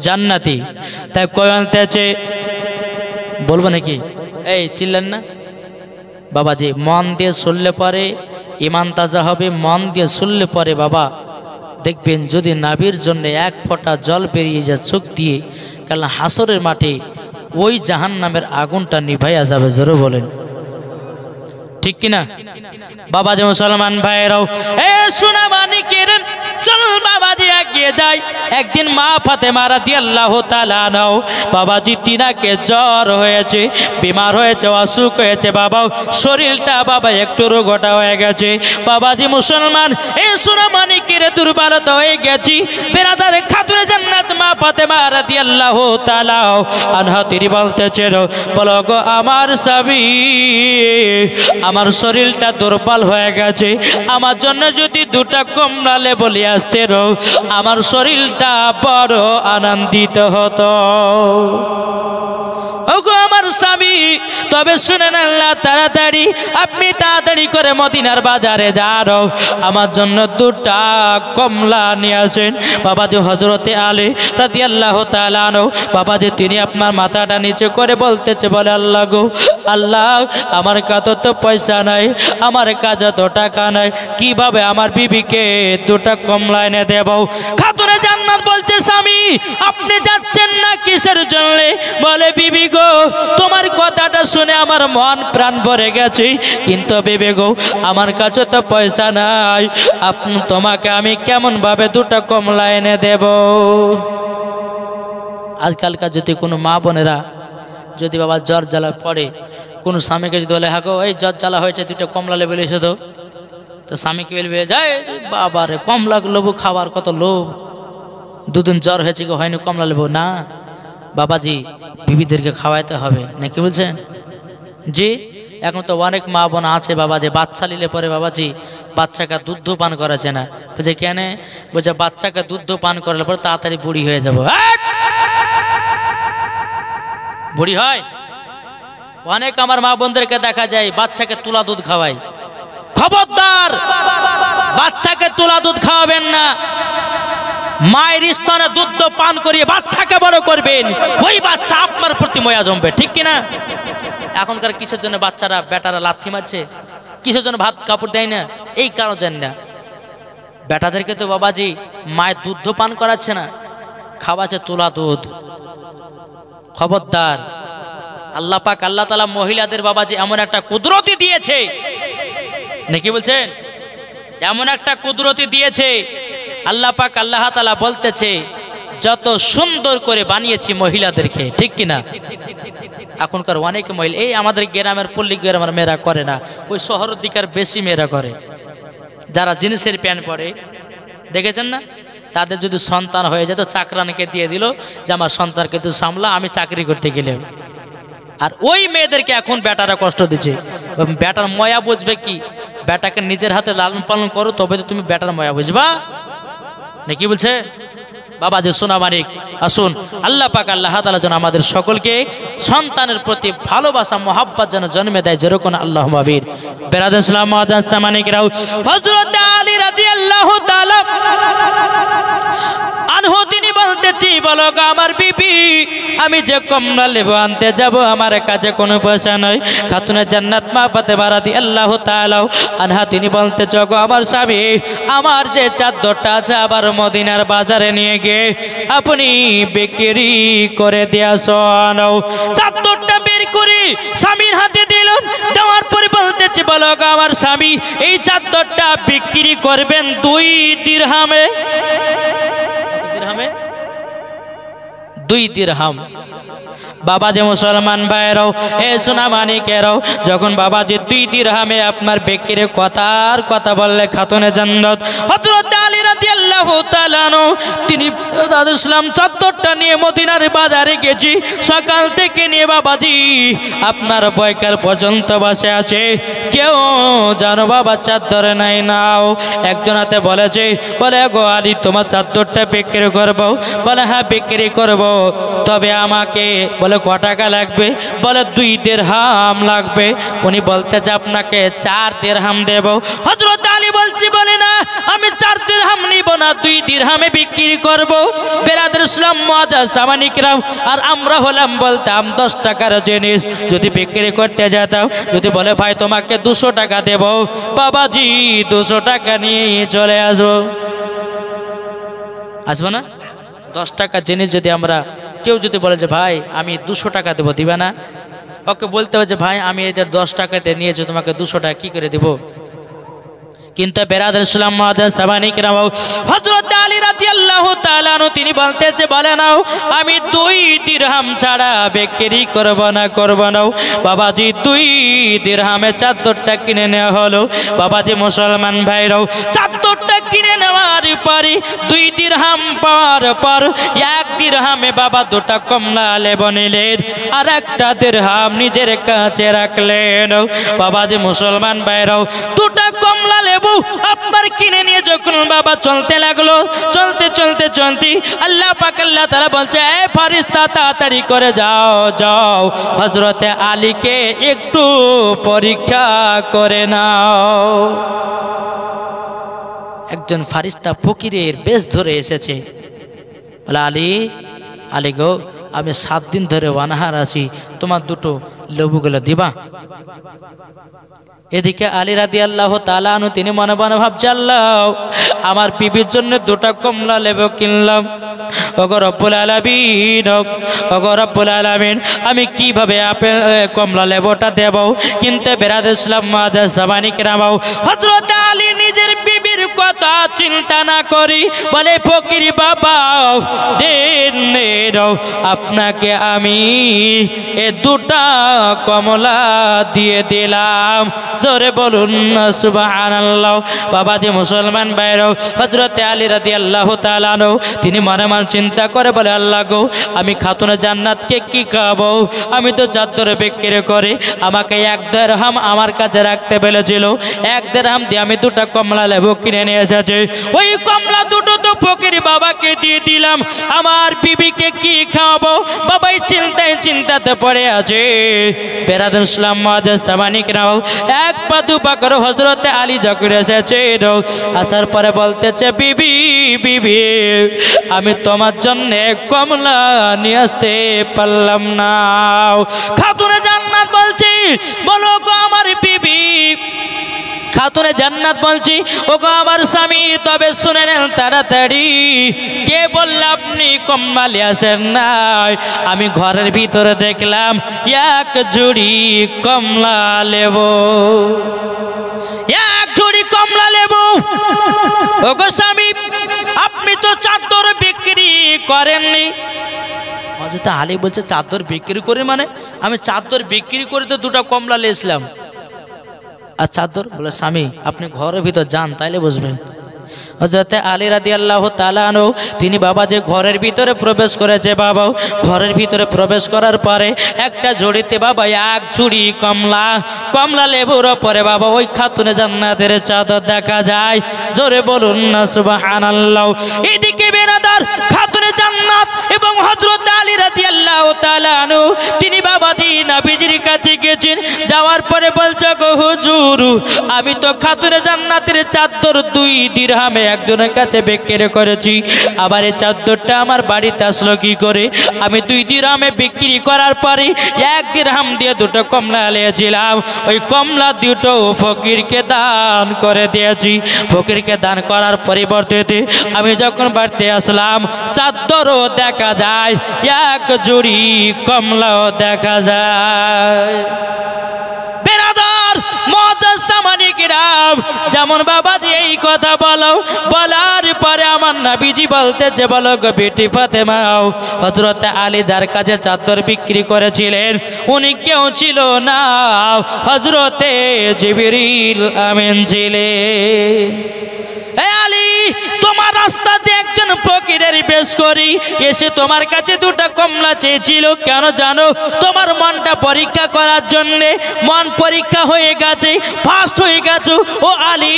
জান্নাতি। তাই কয়েছে বলবো নাকি? এই চিল্লেন না বাবাজি, মন দিয়ে শুনলে পরে ইমান তাজা হবে, মন দিয়ে শুনলে পরে বাবা দেখবেন যদি নবীর জন্য এক ফোঁটা জল বেরিয়ে যায় চোখ দিয়ে, কাল হাসরের মাঠে ওই জাহান্নামের আগুনটা নিভাইয়া যাবে। জোরে বলেন ঠিক কিনা? বাবা যে মুসলমান ভাইরাও, এ সোনা মানিকের চল বাবাজি এগিয়ে যায়। একদিন মা ফাতেমা রাদিয়াল্লাহু তাআলা নাও বাবাজি তিনাকে জ্বর হয়েছে, বিমার হয়েছে, অসুখ হয়েছে বাবা, শরীরটা বাবা একটু রোগটা হয়ে গেছে। বাবাজি মুসলমান, এ সোনা মানিকের দুর্বলতা হয়ে গেছি। বেরাদার খাতুনে জান্নাত মা ফাতেমা রাদিয়াল্লাহু তাআলা আনহা তিনি বলতেছেন, বলো গো আমার স্বামী, আমার শরীরটা দুর্বল হয়ে গেছে, আমার জন্য যদি দুটা কমলা লেবু নিয়ে আসতে রো, আমার শরীরটা বড় আনন্দিত হতো। ওগো আমার স্বামী, তবে শুনেন আল্লাহ, তাড়াতাড়ি আপনি তাড়াতাড়ি করে মদিনার বাজারে যাও, আমার জন্য দুটা কমলা নিয়ে আসেন। বাবাজি হযরতে আলী রাদিয়াল্লাহু তাআলা আনহু বাবাজি তিনি আপনার মাথাটা নিচে করে বলতেছে, বলে আল্লাহ গো আল্লাহ, আমার কাছে তো পয়সা নাই, আমার কাছে তো টাকা নাই, কিভাবে আমার বিবিকে দুটা কমলা এনে দেব? খাতুনে জান্নাত বলছে, স্বামী আপনি যাচ্ছেন না কিসের জন্য? বলে বিবি গো, তোমার কথাটা শুনে আমার মন প্রাণ ভরে গেছে, কিন্তু বিবি গো আমার কাছে তো পয়সা নাই, তোমাকে আমি কেমন ভাবে দুটা কমলা এনে দেব? আজকালকার যদি কোনো মা বোনেরা যদি বাবা জ্বর জ্বালা পড়ে, কোনো স্বামীকে যদি বলে, হ্যাঁ গো এই জ্বর জ্বালা হয়েছে, দুটো কমলা লেবু এসে তো, তো স্বামীকে বলবে, যাই বাবা রে কমলা লেবু খাবার কত লোভ, দুদিন জ্বর হয়েছে গো হয়নি কমলা লেবু না। বাবাজি বিবিদেরকে খাওয়াইতে হবে, নাকি বলছেন? জি, এখন তো অনেক মা বোন আছে বাবা যে বাচ্চা নিলে পরে বাবাজি বাচ্চাকে দুধ পান করাছে না, বলছে কেন? বলছে বাচ্চাকে দুধ পান করালে পরে তাড়াতাড়ি বুড়ি হয়ে যাবো। বুড়ি হয়? অনেক আমার মা বোনদেরকে দেখা যায় বাচ্চাকে তুলা দুধ খাওয়ায়। খবরদার, বাচ্চাকে তুলা দুধ খাওয়াবেন না। মায়ের স্তনে দুধ পান করিয়ে বাচ্চাকে বড় করবেন, ওই বাচ্চা আপনার প্রতি ময়া জমবে, ঠিক কিনা? এখনকার কিসের জন্য বাচ্চারা বেটারা লাথি মারছে, কিসের জন্য ভাত কাপড় দেয় না? এই কারণ জানি না। বেটাদেরকে তো বাবাজি মায়ের দুধ পান করাচ্ছে না, খাওয়াচ্ছে তুলা দুধ। খবরদার, আল্লাহ পাক আল্লাহ তাআলা মহিলাদের বাবাজি এমন একটা কুদরতি দিয়েছে, নাকি বলছেন? এমন একটা কুদরতি দিয়েছে আল্লাহ পাক আল্লাহ তাআলা বলতেছে, যত সুন্দর করে বানিয়েছি মহিলাদেরকে, ঠিক কিনা? এখনকার অনেক মহিলা, এই আমাদের গ্রামের পল্লী গ্রামের মেয়েরা করে না, ওই শহরের দিকের বেশি মেয়েরা করে। যারা জিন্সের প্যান্ট পরে দেখেছেন না, তাদের যদি সন্তান হয়ে যেত চাকরানিকে দিয়ে দিল যে আমার সন্তানকে তুই সামলা, আমি চাকরি করতে গেলে। আর ওই মেয়েদেরকে এখন বেটারা কষ্ট দিচ্ছে। বেটার ময়া বুঝবে কি? বেটাকে নিজের হাতে লালন পালন করো, তবে তো তুমি বেটার ময়া বুঝবা, নাকি বলছে? বাবা যে সোনা মানিক, আসুন আল্লাহ পাক আল্লাহ তাআলা যেন আমাদের সকলকে সন্তানের প্রতি ভালোবাসা মোহাব্বত যেন জন্মে দেয়, যেরকম আল্লাহ মাবির। বেরাদার ইসলাম মানিকরাও, হযরত আলী রাদিয়াল্লাহু তাআলা আনহু তিনি বলতেছি, বলো গো আমার বিবি, আমি যে কমলা লেবু আনতে যাব আমার কাছে কোনো পয়সা নয়। খাতুনে জান্নাত মা ফাতেমা রাদিয়াল্লাহু তাআলা আনহা তিনি বলতেছ, গো আমার স্বামী, আমার যে চাদরটা আছে আবার মদিনার বাজারে নিয়ে গিয়ে আপনি বিক্রি করে দিয়ে আসো। চাদরটা বের করে স্বামীর হাতে দিলেন, দেওয়ার পরে বলতেছে, বলো গো আমার স্বামী, এই চাদরটা বিক্রি করবেন 2 দিরহামে। 2 দিরহাম। বাবাজি মুসলমান ভাইরাও, এ সোনা মানিকেরাও, যখন বাবাজি 2 দিরহামে আপনার বিক্রি কথার কথা বললে খাতুনে জান্নাত হযরত আলী রাদিয়াল্লাহু তাআলা আনহু তিনি ইসলাম চত্বরটা নিয়ে মদিনার বাজারে গেছি, সকাল থেকে নিয়ে বাবাজি আপনার বৈকাল পর্যন্ত বসে আছে, কেউ জানো বাবা চাদর নাই নাও। একজন হাতে বলেছে, বলে গো আলী তোমার চাদরটা বিক্রি করবো? বলে হ্যাঁ বিক্রি করব, তবে আমাকে বলে ক টাকা লাগবে? বলে 2 দিরহাম লাগবে। উনি বলতেছে আপনাকে 4 দিরহাম দেব। হযরত আলী বলছি, বলে না আমি 4 দিরহাম নিব না, 2 দিরহামে বিক্রি করব। বেরাদর ইসলাম মুআজ্জাজ সামানি কিরাম, আর আমরা হলাম বলতাম 10 টাকার জিনিস যদি বিক্রি করতে যেতাম, যদি বলে ভাই তোমাকে 200 টাকা দেব, বাবাজি 200 টাকা নিয়ে চলে আসবো। আসবো না? 10 টাকার জিনিস যদি আমরা, কেউ যদি বলে যে ভাই আমি 200 টাকা দেবো, দিবে না? ওকে বলতে হবে যে ভাই আমি এদের 10 টাকাতে নিয়েছি, তোমাকে 200 টাকা কি করে দেবো? কিন্তু বেরাদর ইসলাম মুআজ্জাজ সামানি কিরাম, হযরত আলী রাদিয়াল্লাহু তাআলা আনহু তিনি বলতেছে, বলে নাও আমি 2 দিরহাম ছাড়া বিক্রি করব না, করব না। বাবাজি 2 দিরহামে চাদরটা কিনে নেওয়া হলো। বাবাজি মুসলমান ভাইরাও, চাদরটা কিনে নেওয়ার পরে 2 দিরহাম পাওয়ার পর 1 দিরহামে বাবা 2টা কমলা লেবু নিলেন, আর 1টা দিরহাম নিজের কাছে রাখলেন। বাবাজি মুসলমান ভাইরাও, 2টা কমলা লেবু আপনার কিনে নিয়ে যখন বাবা চলতে লাগলো, চলতে চলতে চলতে আল্লাহ পাক আল্লাহ তাআলা বলছে, এ ফেরেশতা তাড়াতাড়ি করে যাও, যাও হযরতে আলীকে একটু পরীক্ষা করে নাও। একজন ফেরেশতা ফকিরের বেশ ধরে এসেছে, বলে আলী, আলী গো আমি 7 দিন ধরে অনাহার আছি, তোমার 2টো লেবুগুলো দিবা? এদিকে আলী রাদিয়াল্লাহু তাআলা আনহু তিনি মনে মনে ভাবছে, আল্লাহ আমার বিবির জন্য 2টা কমলা লেবু কিনলাম, ওগো রব্বুল আলামিন, ওগো রব্বুল আলামিন আমি কিভাবে আপেল কমলা লেবুটা দেব? কিন্তু বেরাদর ইসলাম মুআজ্জাজ সামানি কিরাম, হযরত আলী নিজের বিবির কথা চিন্তা না করি বলে, ফকির বাবা দেন, আপনাকে আমি এ 2টা কমলা দিয়ে দিলাম। জোরে বলুন না সুবহানাল্লাহ। বাবাজি মুসলমান ভাইরাও, হযরত আলী রাদিয়াল্লাহু তাআলা আনহু তিনি মনে মনে চিন্তা করে বলে, আল্লাহ গো আমি খাতুনে জান্নাতকে কি খাবো? আমি তো চাদর বিক্রি করে আমাকে 1 দিরহাম আমার কাছে রাখতে বলেছিল, 1 দিরহাম দিয়ে আমি 2টা কমলা লেবু কিনে নিয়ে এসেছি, ওই কমলা 2টো তো ফকির বাবাকে দিয়ে দিলাম, আমার বিবিকে কি খাওয়াবো? বাবাই চিন্তাতে পড়ে আছে। বেরাদর ইসলাম মুআজ্জাজ সামানি কিরাম, 1 পা 2 পা করে হযরতে আলী যখন এসেছে, আসার পরে বলতেছে, বিবি বিবি আমি তোমার জন্য কমলা নিয়ে আসতে পারলাম না। খাতুনে জান্নাত বলছি, বলো গো আমার বিবি, খাতুনে জান্নাত বলছি, ওগো আমার স্বামী, তবে শুনে নেন তাড়াতাড়ি, কে বললে আপনি কমলা নিয়ে আসেন নাই? আমি ঘরের ভিতরে দেখলাম 1 ঝুড়ি কমলা লেবু, 1 ঝুড়ি কমলা লেবু। ওগো স্বামী আপনি তো চাদর বিক্রি করেননি। হযরত আলী বলছে, চাদর বিক্রি করে মানে? আমি চাদর বিক্রি করে তো 2টা কমলা নিয়েছিলাম। আর চাদর? বলে স্বামী আপনি ঘরের ভিতর যান, তাইলে বুঝবেন। হযরত আলী রাদিয়াল্লাহু তাআলা আনহু তিনি বাবা যে ঘরের ভিতরে প্রবেশ করেছে, বাবা ঘরের ভিতরে প্রবেশ করার পরে একটা ঝুড়িতে বাবা 1 ঝুড়ি কমলা লেবুর পরে বাবা ওই খাতুনে জান্নাতের চাদর দেখা যায়। জোরে বলুন না সুবহানাল্লাহ। এদিকে বেরাদার খাতুনে জান্নাত এবং হযরত আলী রাদিয়াল্লাহু তাআলা আনহু তিনি বাবাজি নবীজির কাছে গেছেন, যাওয়ার পরে বলছে, গো হুজুর আমি তো খাতুনে জান্নাতের চাদর 2 দিরহামে একজনের কাছে বিক্রি করেছি, আবার এই চাদরটা আমার বাড়িতে আসলো কি করে? আমি 2 দিরহামে বিক্রি করার পরে 1 দিরহাম দিয়ে 2টো কমলা নিয়েছিলাম, ওই কমলা 2টো ফকিরকে দান করে দিয়েছি। ফকিরকে দান করার পরিবর্তে আমি যখন বাড়িতে আসলাম চাদরও দেখা যায়, 1 ঝুড়ি কমলাও দেখা যায়। বেরাদার মুআজ্জাজ সামানি কিরাম, যেমন বাবাজি এই কথা বলো, বলার পরে আমার নবীজি বলতেছে, বলো গো বেটি ফাতেমা, হযরত আলী যার কাছে চাদর বিক্রি করেছিলেন উনি কেউ ছিল না, হযরতে জিবরিল আমিন ছিলেন। হে আলী, তোমার রাস্তাতে একজন ফকিরের বেশ করি এসে তোমার কাছে দুটো কমলা চেয়েছিল, কেন জানো? তোমার মনটা পরীক্ষা করার জন্যে। মন পরীক্ষা হয়ে গেছে, ফার্স্ট হয়ে গেছো ও আলী,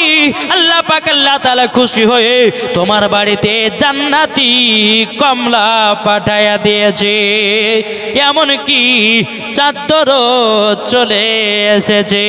আল্লাহ পাক আল্লাহ তাআলা খুশি হয়ে তোমার বাড়িতে জান্নাতি কমলা পাঠায়া দিয়েছে, এমনকি চাদরও চলে এসেছে।